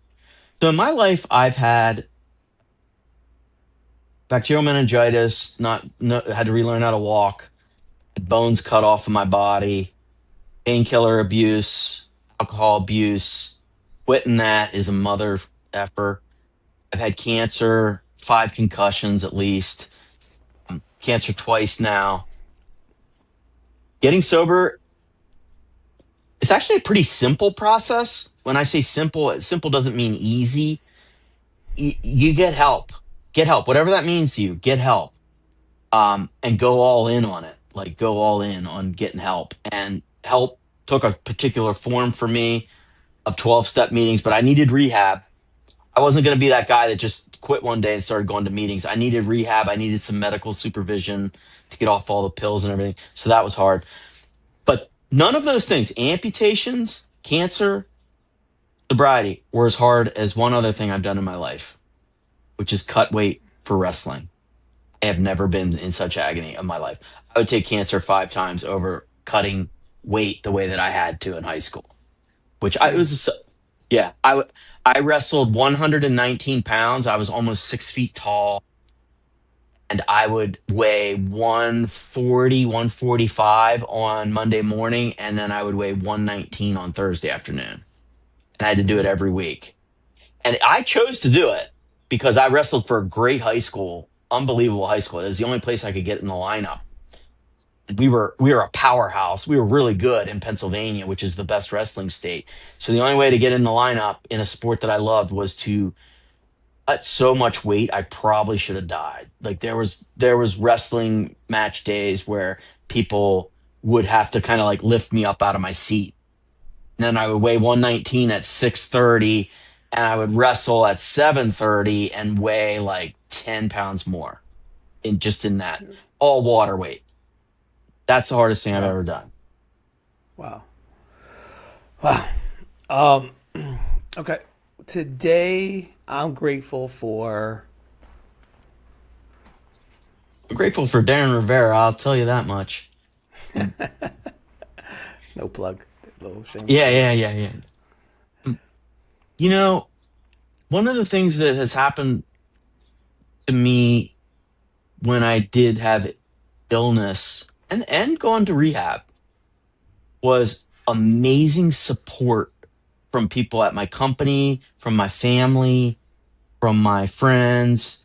So in my life, I've had bacterial meningitis. Not no, had to relearn how to walk. Bones cut off of my body. Painkiller abuse. Alcohol abuse. Quitting that is a mother effer. I've had cancer. 5 concussions at least. Cancer twice now. Getting sober. It's actually a pretty simple process. When I say simple, simple doesn't mean easy. You get help. Get help, whatever that means to you. Get help, and go all in on it. Like go all in on getting help. And help took a particular form for me of 12-step meetings, but I needed rehab. I wasn't going to be that guy that just quit one day and started going to meetings. I needed rehab. I needed some medical supervision to get off all the pills and everything. So that was hard. But none of those things, amputations, cancer, sobriety, were as hard as one other thing I've done in my life, which is cut weight for wrestling. I have never been in such agony of my life. I would take cancer 5 times over cutting weight the way that I had to in high school, which I it was, yeah, I wrestled 119 pounds. I was almost 6 feet tall and I would weigh 140, 145 on Monday morning. And then I would weigh 119 on Thursday afternoon. And I had to do it every week. And I chose to do it because I wrestled for a great high school, unbelievable high school. It was the only place I could get in the lineup. We were a powerhouse. We were really good in Pennsylvania, which is the best wrestling state. So the only way to get in the lineup in a sport that I loved was to cut so much weight I probably should have died. Like there was wrestling match days where people would have to kind of like lift me up out of my seat. And then I would weigh 119 at 6:30 and I would wrestle at 7:30 and weigh like 10 pounds more in that all water weight. That's the hardest thing I've Wow. ever done. Wow. Wow. Um, okay. Today, I'm grateful for. I'm grateful for Darren Rivera, I'll tell you that much. And No plug. Little shameless yeah, plug. yeah, yeah, yeah. You know, one of the things that has happened to me when I did have illness and going to rehab was amazing support from people at my company, from my family, from my friends.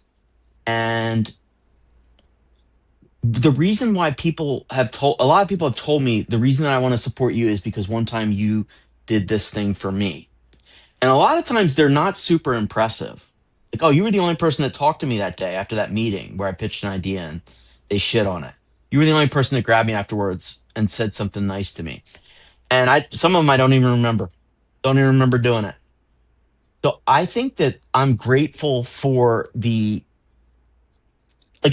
And the reason why people have told a lot of people have told me the reason that I want to support you is because one time you did this thing for me. And a lot of times they're not super impressive. Like, oh, you were the only person that talked to me that day after that meeting where I pitched an idea and they shit on it. You were the only person that grabbed me afterwards and said something nice to me. And some of them I don't even remember. Don't even remember doing it. So I think that I'm grateful for like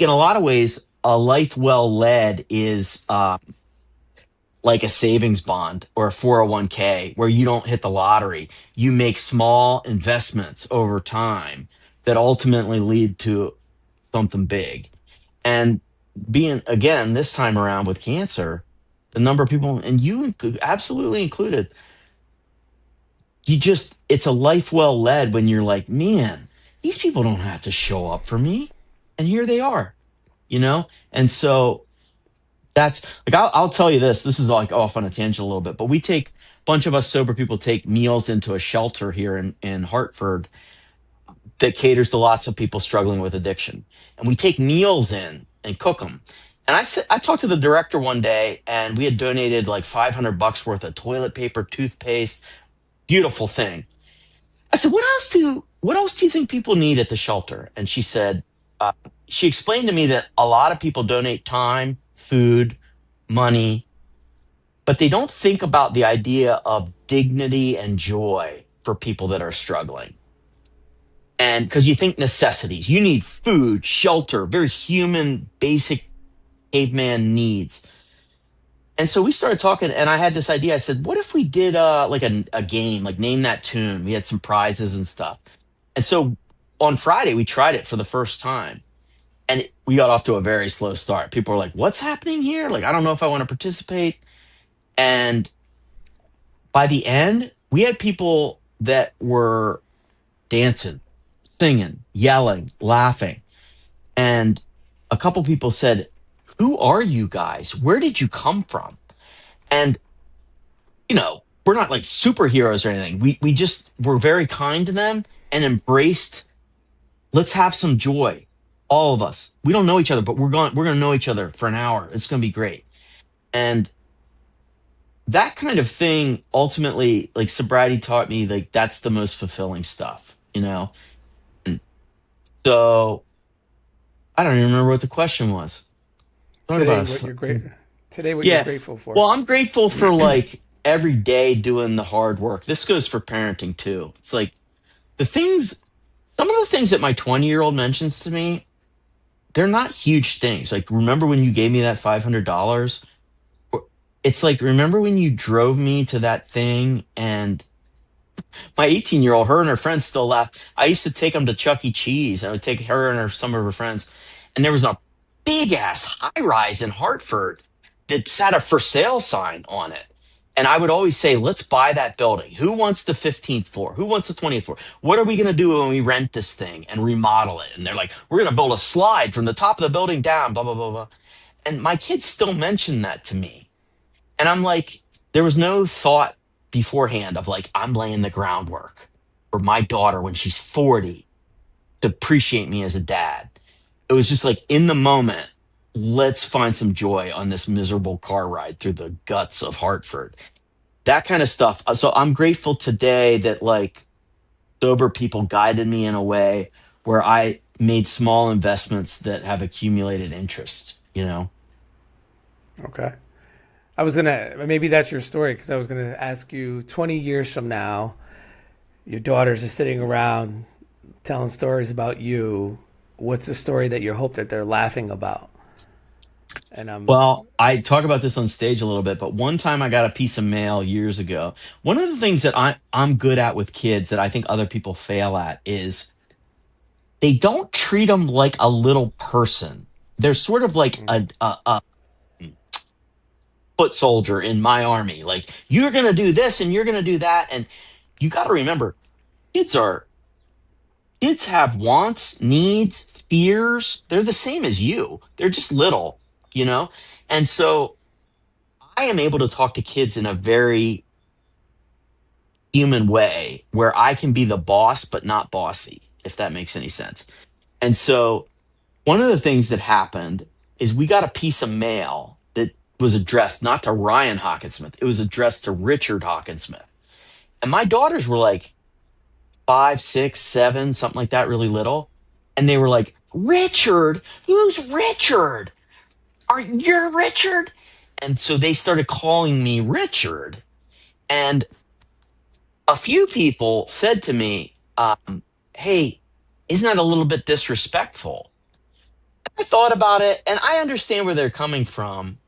in a lot of ways, a life well led is like a savings bond or a 401k where you don't hit the lottery. You make small investments over time that ultimately lead to something big. And being, again, this time around with cancer, the number of people, and you absolutely included, it's a life well led when you're like, man, these people don't have to show up for me. And here they are, you know? And so that's like, I'll tell you this is like off on a tangent a little bit, but a bunch of us sober people take meals into a shelter here in Hartford that caters to lots of people struggling with addiction. And we take meals in and cook them. And I talked to the director one day and we had donated like $500 worth of toilet paper, toothpaste, beautiful thing. I said, what else do you think people need at the shelter? And she said, she explained to me that a lot of people donate time, food, money, but they don't think about the idea of dignity and joy for people that are struggling. And because you think necessities, you need food, shelter, very human, basic caveman needs. And so we started talking, and I had this idea. I said, what if we did like a game, like name that tune? We had some prizes and stuff. And so on Friday, we tried it for the first time. And we got off to a very slow start. People were like, what's happening here? Like, I don't know if I want to participate. And by the end, we had people that were dancing, singing, yelling, laughing. And a couple people said, who are you guys? Where did you come from? And, we're not like superheroes or anything. We just were very kind to them and embraced, let's have some joy. All of us. We don't know each other, but we're going to know each other for an hour. It's going to be great. And that kind of thing ultimately, like sobriety taught me, like that's the most fulfilling stuff, And so I don't even remember what the question was. Talking Today, about what you're great. Today, what you're yeah. grateful for. Well, I'm grateful for like every day doing the hard work. This goes for parenting too. It's like the things, some of the things that my 20-year-old mentions to me, they're not huge things. Like, remember when you gave me that $500? It's like, remember when you drove me to that thing and my 18-year-old, her and her friends still laugh. I used to take them to Chuck E. Cheese. I would take her and some of her friends. And there was a big ass high rise in Hartford that had a for sale sign on it. And I would always say, let's buy that building. Who wants the 15th floor? Who wants the 20th floor? What are we going to do when we rent this thing and remodel it? And they're like, we're going to build a slide from the top of the building down, blah, blah, blah, blah. And my kids still mention that to me. And I'm like, there was no thought beforehand of like, I'm laying the groundwork for my daughter when she's 40 to appreciate me as a dad. It was just like in the moment, let's find some joy on this miserable car ride through the guts of Hartford. That kind of stuff. So I'm grateful today that like sober people guided me in a way where I made small investments that have accumulated interest. Okay. I was gonna maybe that's your story because I was gonna ask you 20 years from now, your daughters are sitting around telling stories about you. What's the story that you hope that they're laughing about? And Well, I talk about this on stage a little bit, but one time I got a piece of mail years ago. One of the things that I'm good at with kids that I think other people fail at is they don't treat them like a little person. They're sort of like a foot soldier in my army. Like, you're going to do this and you're going to do that. And you got to remember, kids are, kids have wants, needs, fears. They're the same as you. They're just little. And so I am able to talk to kids in a very human way where I can be the boss but not bossy, if that makes any sense. And so one of the things that happened is we got a piece of mail that was addressed not to Ryan Hawkinsmith, it was addressed to Richard Hawkinsmith. And my daughters were like 5, 6, 7, something like that, really little. And they were like, Richard, who's Richard? Are you Richard? And so they started calling me Richard. And a few people said to me, hey, isn't that a little bit disrespectful? I thought about it and I understand where they're coming from.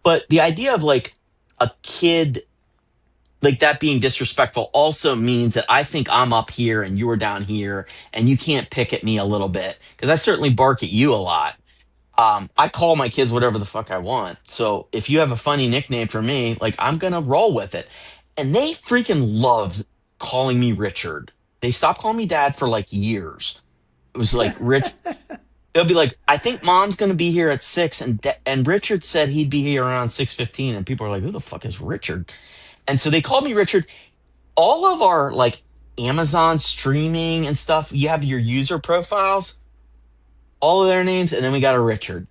But the idea of like a kid like that being disrespectful also means that I think I'm up here and you're down here and you can't pick at me a little bit because I certainly bark at you a lot. I call my kids whatever the fuck I want. So if you have a funny nickname for me, like I'm gonna roll with it. And they freaking loved calling me Richard. They stopped calling me dad for like years. It was like Rich. They'll be like, I think mom's gonna be here at 6, and Richard said he'd be here around 6:15, and people are like, who the fuck is Richard? And so they called me Richard. All of our like Amazon streaming and stuff, you have your user profiles, all of their names, and then we got a Richard.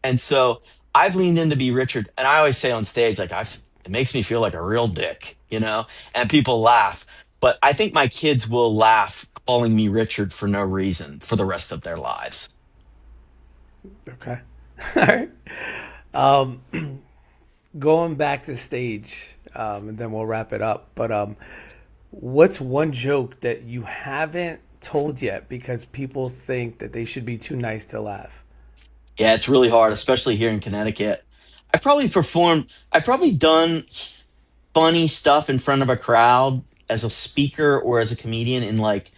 And so I've leaned in to be Richard, and I always say on stage, like it makes me feel like a real dick, you know? And people laugh. But I think my kids will laugh calling me Richard for no reason for the rest of their lives. Okay. All right. Um, Going back to stage, and then we'll wrap it up. But what's one joke that you haven't told yet because people think that they should be too nice to laugh? Yeah, it's really hard, especially here in Connecticut. I've probably done funny stuff in front of a crowd as a speaker or as a comedian in like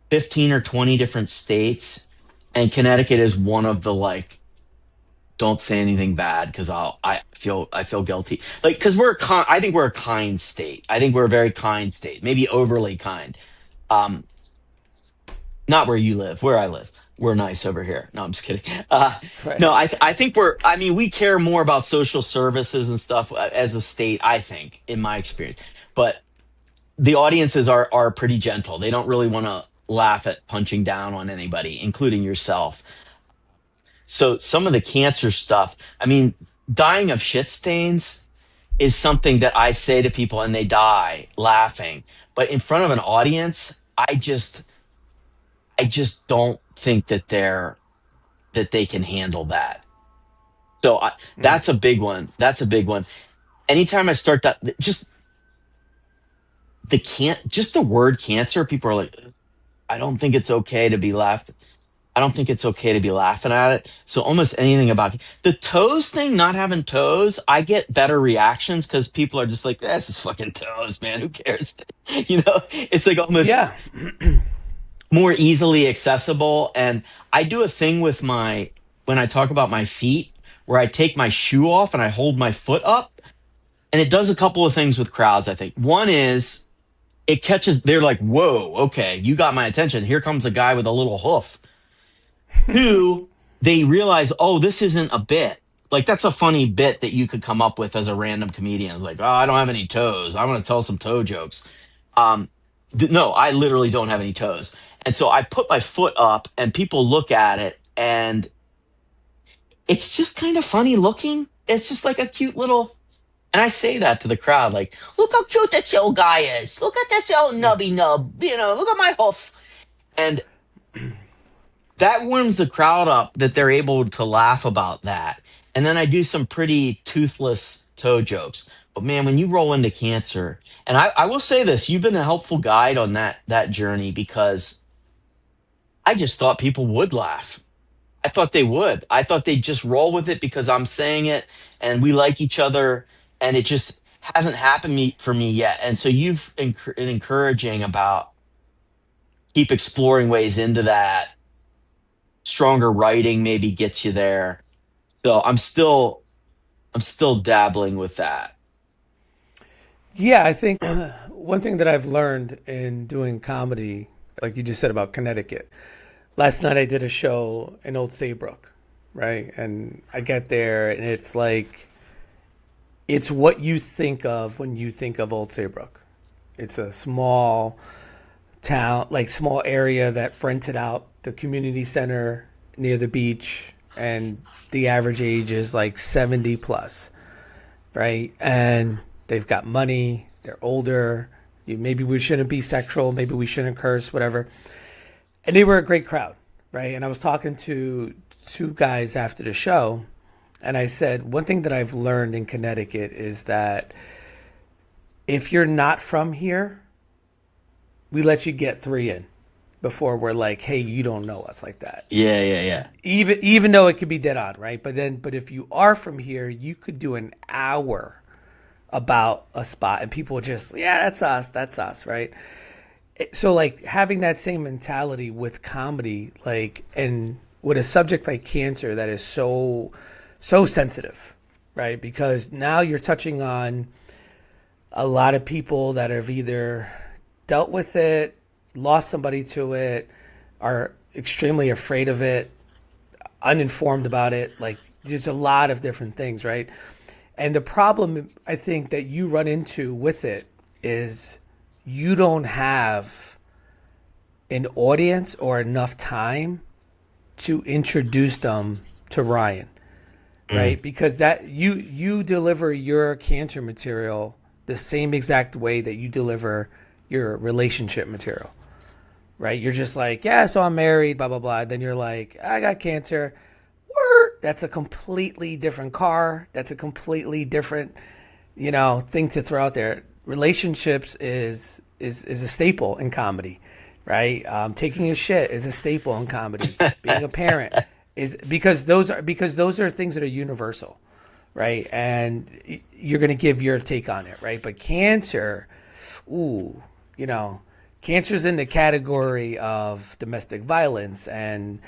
15 or 20 different states. And Connecticut is one of the like, don't say anything bad because I feel guilty. Like, because I think we're a kind state. I think we're a very kind state, maybe overly kind. Um, Not where you live, where I live. We're nice over here. No, I'm just kidding. Right. No, I think I mean, we care more about social services and stuff as a state, I think, in my experience. But the audiences are pretty gentle. They don't really want to laugh at punching down on anybody, including yourself. So some of the cancer stuff, I mean, dying of shit stains is something that I say to people and they die laughing. But in front of an audience, I just don't think that they can handle that. So Mm. that's a big one. That's a big one. Anytime I start that, just the word cancer, people are like, I don't think it's okay to be laughed. I don't think it's okay to be laughing at it. So almost anything about the toes thing, not having toes, I get better reactions because people are just like, this is fucking toes, man. Who cares? It's like almost Yeah. more easily accessible. And I do a thing with when I talk about my feet, where I take my shoe off and I hold my foot up. And it does a couple of things with crowds, I think. One is they're like, whoa, okay, you got my attention. Here comes a guy with a little hoof. Two, they realize, oh, this isn't a bit. Like, that's a funny bit that you could come up with as a random comedian. It's like, oh, I don't have any toes. I want to tell some toe jokes. Um, no, I literally don't have any toes. And so I put my foot up and people look at it and it's just kind of funny looking. It's just like a cute little, and I say that to the crowd, like, look how cute this old guy is. Look at this old Yeah. nubby nub. Look at my hoof. And that warms the crowd up that they're able to laugh about that. And then I do some pretty toothless toe jokes. But man, when you roll into cancer, and I will say this, you've been a helpful guide on that journey because I just thought people would laugh. I thought they would. I thought they'd just roll with it because I'm saying it and we like each other, and it just hasn't happened for me yet. And so you've been encouraging about keep exploring ways into that. Stronger writing maybe gets you there. So I'm still dabbling with that. Yeah, I think one thing that I've learned in doing comedy, like you just said about Connecticut. Last night I did a show in Old Saybrook, right? And I get there and it's like It's what you think of when you think of Old Saybrook. It's a small town, like small area that rented out the community center near the beach, and the average age is like 70 plus, right? And they've got money, they're older. Maybe we shouldn't be sexual, maybe we shouldn't curse, whatever. And they were a great crowd, right? And I was talking to two guys after the show, and I said, one thing that I've learned in Connecticut is that if you're not from here, we let you get three in before we're like, hey, you don't know us like that. Yeah, yeah, yeah. Even though it could be dead on, right? But if you are from here, you could do an hour about a spot, and people just, yeah, that's us, right? So like having that same mentality with comedy, like, and with a subject like cancer that is so sensitive, right? Because now you're touching on a lot of people that have either dealt with it, lost somebody to it, are extremely afraid of it, uninformed about it. Like there's a lot of different things, right? And the problem I think that you run into with it is you don't have an audience or enough time to introduce them to Ryan, Mm. right? Because that you deliver your cancer material the same exact way that you deliver your relationship material, right? You're just like, yeah, so I'm married, blah blah blah. Then you're like, I got cancer. That's a completely different car. That's a completely different, thing to throw out there. Relationships is a staple in comedy, right? Taking a shit is a staple in comedy. Being a parent is because those are things that are universal, right? And you're gonna give your take on it, right? But cancer, ooh, you know, cancer's in the category of domestic violence and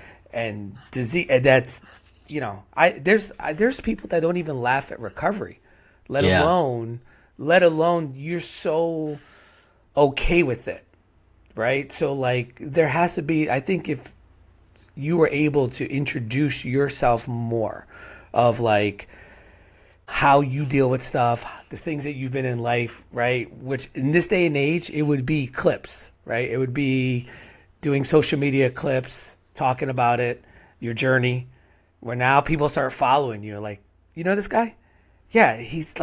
disease. And that's, there's people that don't even laugh at recovery, let Yeah. alone let alone you're so okay with it, right? So like there has to be, I think, if you were able to introduce yourself more of like how you deal with stuff, the things that you've been in life, right? Which in this day and age, it would be clips, right? It would be doing social media clips, talking about it, your journey, where now people start following you. Like, you know this guy? Yeah, he's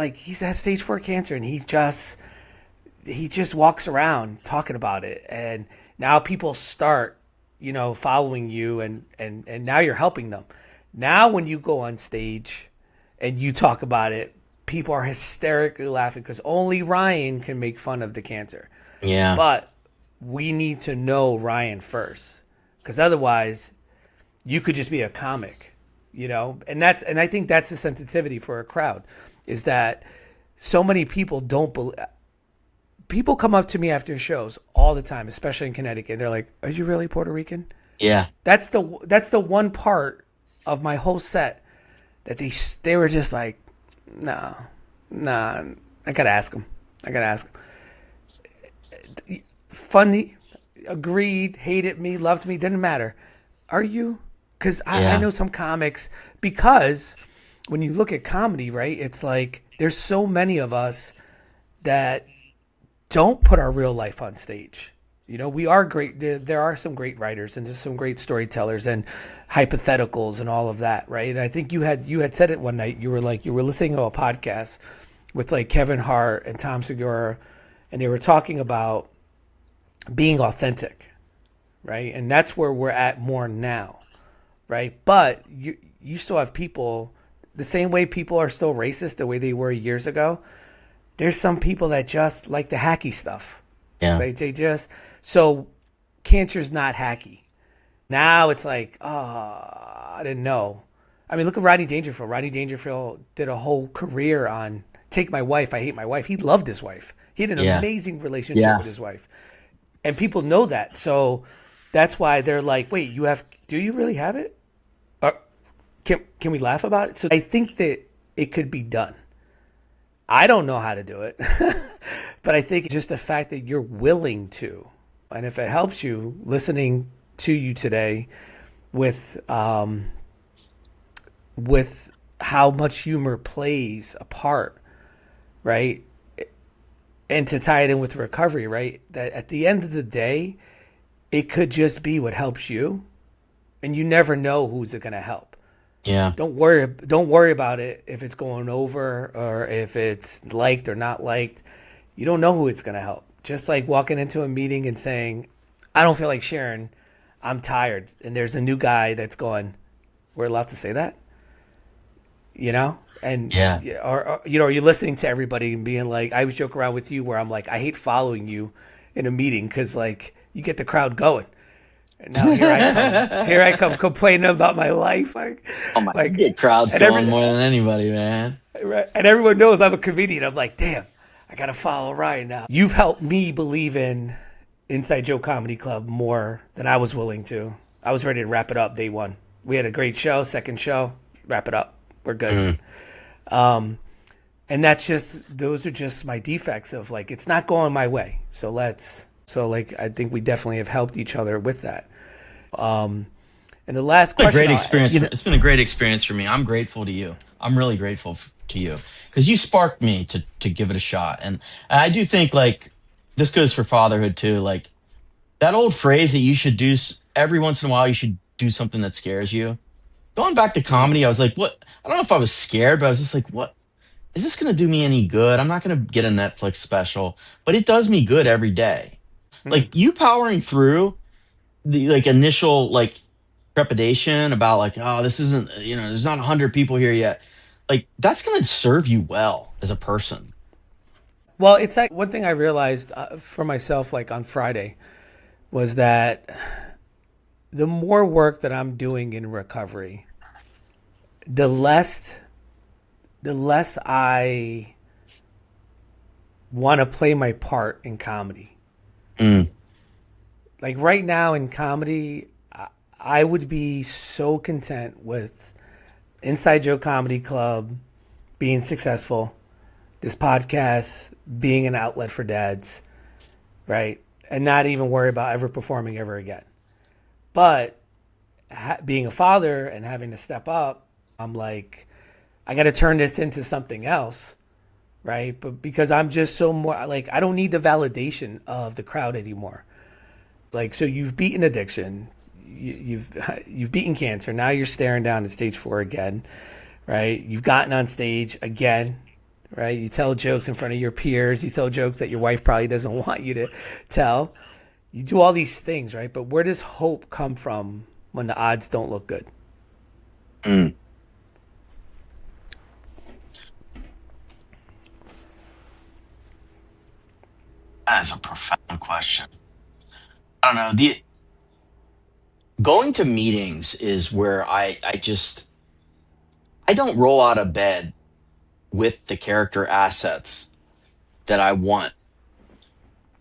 had stage 4 cancer, and he just walks around talking about it, and now people start, following you, and now you're helping them. Now when you go on stage and you talk about it, people are hysterically laughing because only Ryan can make fun of the cancer. Yeah. But we need to know Ryan first, because otherwise you could just be a comic, and I think that's the sensitivity for a crowd, is that so many people don't believe. People come up to me after shows all the time, especially in Connecticut. They're like, "Are you really Puerto Rican?" Yeah. That's the one part of my whole set that they were just like, "No, nah." I gotta ask them. I gotta ask them. Funny, agreed, hated me, loved me, didn't matter. Are you? Because I Yeah. know some comics. Because when you look at comedy, right, it's like there's so many of us that don't put our real life on stage. We are great. There are some great writers and just some great storytellers and hypotheticals and all of that, right? And I think you had said it one night. You were like, you were listening to a podcast with like Kevin Hart and Tom Segura, and they were talking about being authentic, right? And that's where we're at more now, right? But you still have people, the same way people are still racist the way they were years ago. There's some people that just like the hacky stuff, Yeah. right? So cancer's not hacky. Now it's like, oh, I didn't know. I mean, look at Rodney Dangerfield. Rodney Dangerfield did a whole career on Take My Wife, I Hate My Wife. He loved his wife. He had an Yeah. amazing relationship Yeah. with his wife. And people know that. So that's why they're like, wait, do you really have it? Or can we laugh about it? So I think that it could be done. I don't know how to do it, but I think just the fact that you're willing to, and if it helps you listening to you today with how much humor plays a part right? And to tie it in with recovery, right? That at the end of the day, it could just be what helps you, and you never know who's it going to help. Yeah. Don't worry about it if it's going over or if it's liked or not liked. You don't know who it's going to help. Just like walking into a meeting and saying, I don't feel like sharing, I'm tired, and there's a new guy that's going, we're allowed to say that, you know? And Yeah. or you're listening to everybody and being like, I was joking around with you where I'm like, I hate following you in a meeting because like you get the crowd going. And now here I come complaining about my life, Oh my, you like, get crowds and going every more than anybody, man. and everyone knows I'm a comedian. I'm like, damn, I gotta follow Ryan now. You've helped me believe in Inside Joke Comedy Club more than I was willing to. I was ready to wrap it up day one. We had a great show, second show, wrap it up. We're good. Mm. And that's just those are just my defects of like it's not going my way. So like I think we definitely have helped each other with that. And the last Been a question, great experience. It's been a great experience for me. I'm grateful to you. I'm really grateful to you because you sparked me to give it a shot. And I do think like this goes for fatherhood too. Like that old phrase that you should do every once in a while, you should do something that scares you. Going back to comedy, I was like, what? I don't know if I was scared, but I was just like, what? Is this going to do me any good? I'm not going to get a Netflix special, but it does me good every day. mm, Like you powering through the like initial like trepidation about like, oh, this isn't, there's not 100 people here yet. Like that's going to serve you well as a person. well, it's like one thing I realized for myself, like on Friday, was that the more work that I'm doing in recovery, the less I want to play my part in comedy. Mm, Like right now in comedy, I would be so content with Inside Joke Comedy Club being successful, this podcast being an outlet for dads, right? And not even worry about ever performing ever again. But being a father and having to step up, I'm like, I got to turn this into something else, right? But because I'm just so more like, I don't need the validation of the crowd anymore. Like, so you've beaten addiction, you've beaten cancer. Now you're staring down at stage 4 again, right? You've gotten on stage again, right? You tell jokes in front of your peers. You tell jokes that your wife probably doesn't want you to tell. You do all these things, right? But where does hope come from when the odds don't look good? mm. That is a profound question. I don't know. The going to meetings is where I don't roll out of bed with the character assets that I want.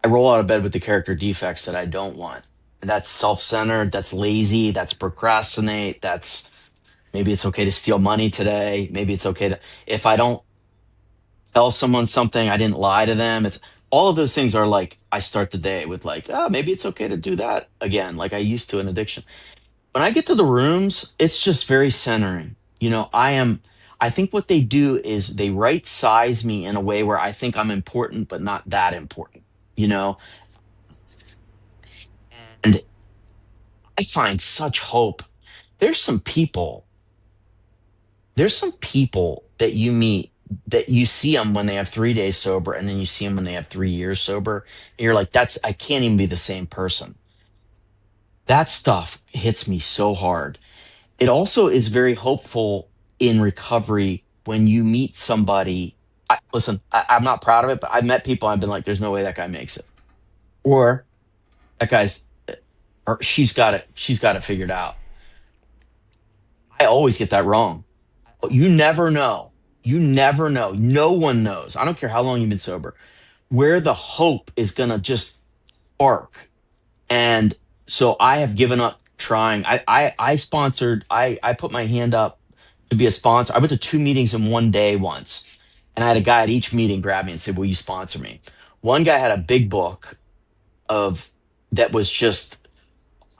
I roll out of bed with the character defects that I don't want. That's self-centered, that's lazy, that's procrastinate, that's maybe it's okay to steal money today, maybe it's okay to if I don't tell someone something, I didn't lie to them. It's all of those things are like I start the day with like, oh, maybe it's okay to do that again, like I used to in addiction. When I get to the rooms, it's just very centering. I think what they do is they right size me in a way where I think I'm important, but not that important, you know? And I find such hope. There's some people, there's some people that you meet that you see them when they have 3 days sober and then you see them when they have 3 years sober. And you're like, I can't even be the same person. That stuff hits me so hard. It also is very hopeful in recovery when you meet somebody. Listen, I'm not proud of it, but I've met people I've been like, there's no way that guy makes it. Or that guy's, or she's got it figured out. I always get that wrong. You never know. You never know. No one knows. I don't care how long you've been sober, where the hope is going to just spark. And so I have given up trying. I sponsored, I put my hand up to be a sponsor. I went to 2 meetings in one day once, and I had a guy at each meeting grab me and say, will you sponsor me? One guy had a big book of that was just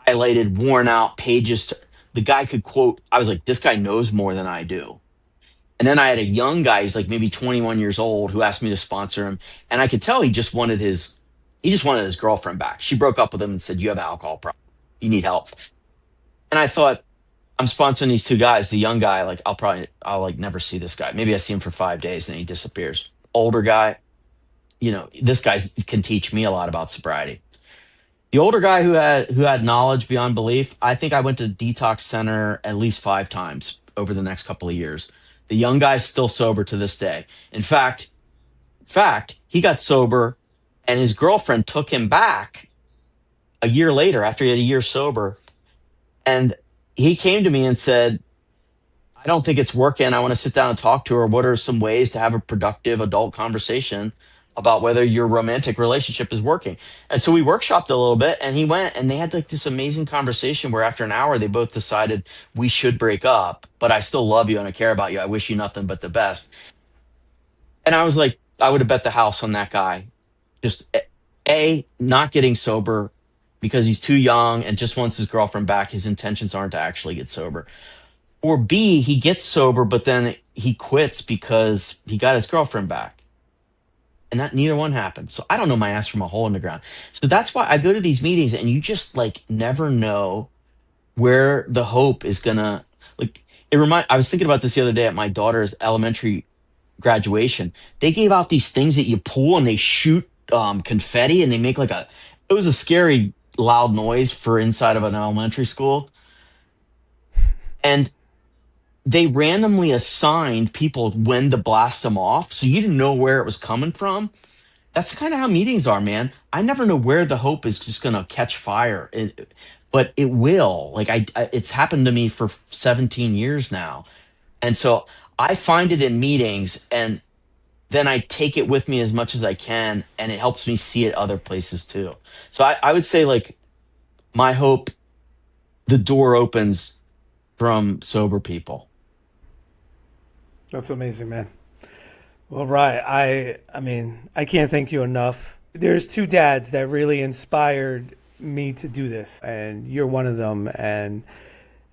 highlighted, worn out pages. The guy could quote. I was like, this guy knows more than I do. And then I had a young guy who's like maybe 21 years old who asked me to sponsor him. And I could tell he just wanted his girlfriend back. She broke up with him and said, "You have an alcohol problem. You need help." And I thought, I'm sponsoring these two guys. The young guy, like I'll like never see this guy. Maybe I see him for 5 days and then he disappears. Older guy, this guy can teach me a lot about sobriety. The older guy who had knowledge beyond belief, I think I went to detox center at least 5 times over the next couple of years. The young guy's still sober to this day. In fact, he got sober and his girlfriend took him back a year later after he had a year sober. And he came to me and said, "I don't think it's working. I want to sit down and talk to her. What are some ways to have a productive adult conversation about whether your romantic relationship is working?" And so we workshopped a little bit and he went and they had like this amazing conversation where after an hour, they both decided we should break up, but I still love you and I care about you. I wish you nothing but the best. And I was like, I would have bet the house on that guy. Just not getting sober because he's too young and just wants his girlfriend back. His intentions aren't to actually get sober. Or B, he gets sober, but then he quits because he got his girlfriend back. And that neither one happened. So I don't know my ass from a hole in the ground. So that's why I go to these meetings and you just like never know where the hope is gonna like I was thinking about this the other day at my daughter's elementary graduation. They gave out these things that you pull and they shoot confetti and they make it was a scary loud noise for inside of an elementary school. And they randomly assigned people when to blast them off. So you didn't know where it was coming from. That's kind of how meetings are, man. I never know where the hope is just going to catch fire. But it will. Like it's happened to me for 17 years now. And so I find it in meetings and then I take it with me as much as I can and it helps me see it other places too. So I would say like my hope, the door opens from sober people. That's amazing, man. Well, right. I mean, I can't thank you enough. There's two dads that really inspired me to do this, and you're one of them. And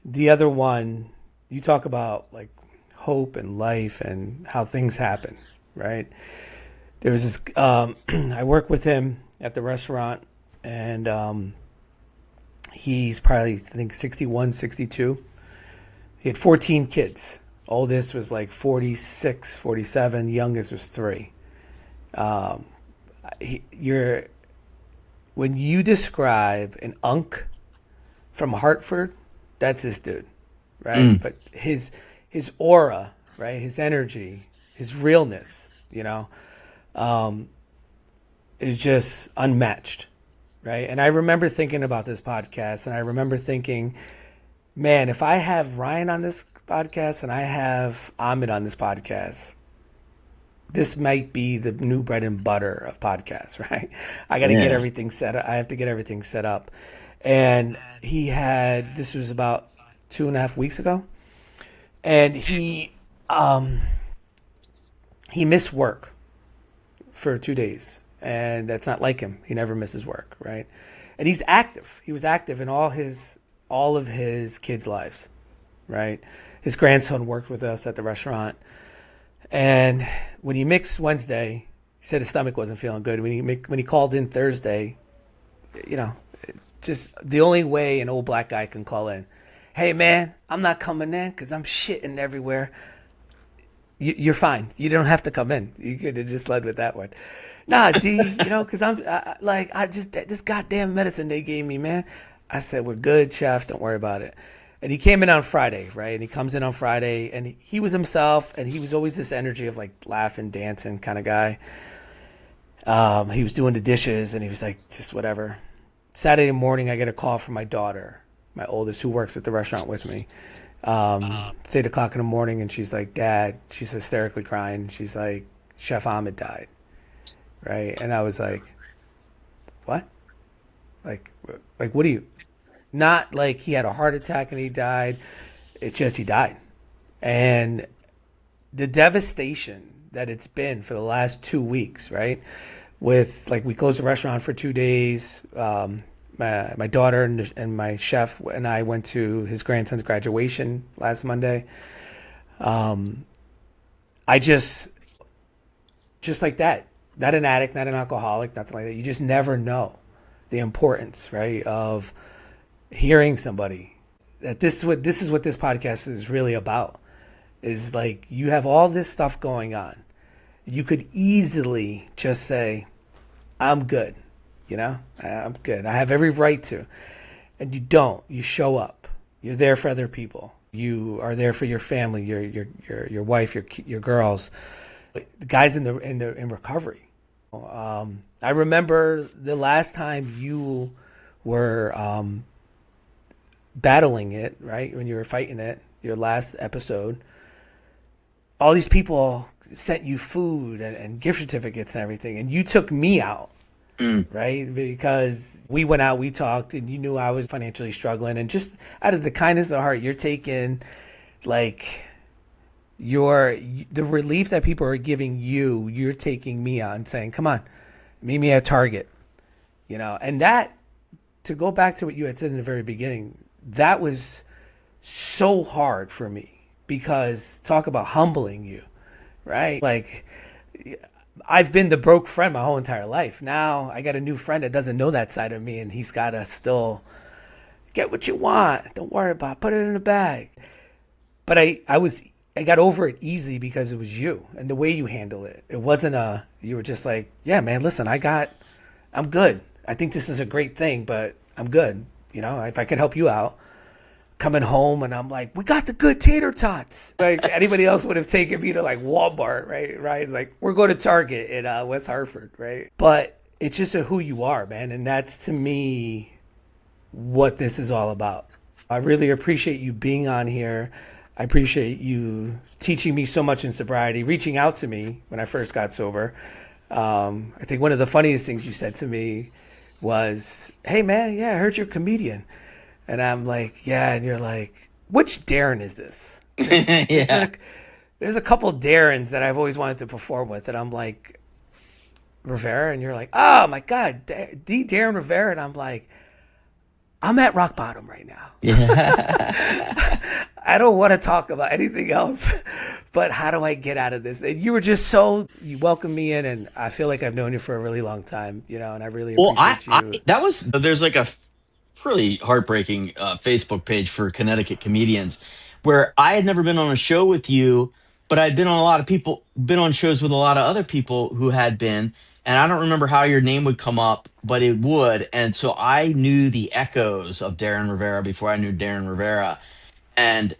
the other one, you talk about like hope and life and how things happen, right? There was this, I work with him at the restaurant, and he's probably, I think, 61, 62. He had 14 kids. Oldest was like 46, 47. Youngest was 3. You're when you describe an unk from Hartford, that's this dude, right? But his aura, right? His energy, his realness, is just unmatched, right? And I remember thinking about this podcast, and I remember thinking, man, if I have Ryan on this podcast and I have Ahmed on this podcast, this might be the new bread and butter of podcasts, right? I got to get everything set up. I have to get everything set up. And this was about 2.5 weeks ago. And he missed work for 2 days. And that's not like him. He never misses work, right? And he's active. He was active in all of his kids' lives, right? His grandson worked with us at the restaurant. And when he mixed Wednesday, he said his stomach wasn't feeling good. When he called in Thursday, just the only way an old black guy can call in, "Hey, man, I'm not coming in because I'm shitting everywhere." You're fine. You don't have to come in. You could have just led with that one. Nah, D, because I just this goddamn medicine they gave me, man. I said, "We're good, chef. Don't worry about it." And he came in on Friday, right? And he comes in on Friday, and he was himself, and he was always this energy of like laughing, dancing kind of guy. He was doing the dishes, and he was like, just whatever. Saturday morning, I get a call from my daughter, my oldest, who works at the restaurant with me. It's 8 o'clock in the morning, and she's like, "Dad," she's hysterically crying. She's like, "Chef Ahmed died," right? And I was like, "What? Like, what do you?" Not like he had a heart attack and he died. It's just he died. And the devastation that it's been for the last 2 weeks, right? With like we closed the restaurant for 2 days. My daughter and my chef and I went to his grandson's graduation last Monday. I just like that, not an addict, not an alcoholic, nothing like that. You just never know the importance, right, of hearing somebody. That this is what this podcast is really about. Is like you have all this stuff going on. You could easily just say, "I'm good," I'm good. I have every right to, and you don't. You show up. You're there for other people. You are there for your family, your wife, your girls, the guys in recovery. I remember the last time you were battling it, right? When you were fighting it, your last episode, all these people sent you food and gift certificates and everything, and you took me out, right? Because we went out, we talked, and you knew I was financially struggling, and just out of the kindness of the heart, you're taking, like, the relief that people are giving you, you're taking me out and saying, "Come on, meet me at Target," and that, to go back to what you had said in the very beginning, that was so hard for me because talk about humbling you, right? Like, I've been the broke friend my whole entire life. Now I got a new friend that doesn't know that side of me, and he's got to still get what you want. Don't worry about it. Put it in a bag. But I got over it easy because it was you and the way you handle it. It wasn't you were just like, "Yeah, man, listen, I'm good. I think this is a great thing, but I'm good. If I could help you out." Coming home and I'm like, "We got the good tater tots." Like anybody else would have taken me to like Walmart, right? Right? It's like, we're going to Target in West Hartford, right? But it's just who you are, man, and that's to me what this is all about. I really appreciate you being on here. I appreciate you teaching me so much in sobriety, reaching out to me when I first got sober. I think one of the funniest things you said to me was, "Hey, man, yeah, I heard you're a comedian." And I'm like, "Yeah." And you're like, "Which Darren is this?" Yeah. There's a couple Darrens that I've always wanted to perform with. And I'm like, "Rivera?" And you're like, "Oh, my God, the Darren Rivera." And I'm like, "I'm at rock bottom right now. Yeah. I don't want to talk about anything else, but how do I get out of this?" And you were just you welcomed me in, and I feel like I've known you for a really long time, and I really Well, appreciate you. there's like a pretty heartbreaking Facebook page for Connecticut comedians where I had never been on a show with you, but I'd been on shows with a lot of other people who had been, and I don't remember how your name would come up, but it would. And so I knew the echoes of Darren Rivera before I knew Darren Rivera. And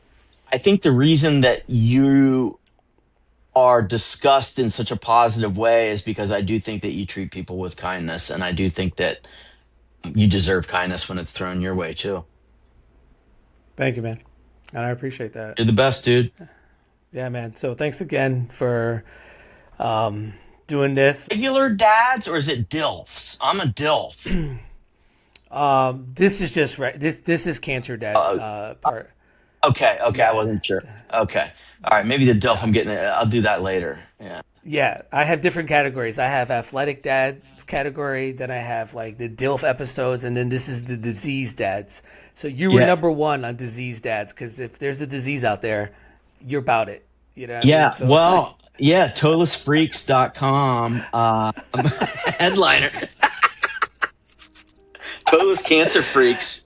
I think the reason that you are discussed in such a positive way is because I do think that you treat people with kindness, and I do think that you deserve kindness when it's thrown your way too. Thank you, man. And I appreciate that. You're the best, dude. Yeah, man. So thanks again for doing this. Regular dads, or is it DILFs? I'm a DILF. This is just right. This is Cancer Dad's Uh, part. okay, I Yeah, wasn't sure. Okay, all right, maybe the DILF. yeah. I'm getting it. I'll do that later. Yeah, Yeah, I have different categories. I have athletic dads category, then I have like the DILF episodes, and then this is the disease dads. So you were yeah, number one on disease dads because if there's a disease out there, you're about it. You know what I mean? yeah. So Well, yeah. Toelessfreaks.com. I'm a headliner. Toeless Cancer Freaks.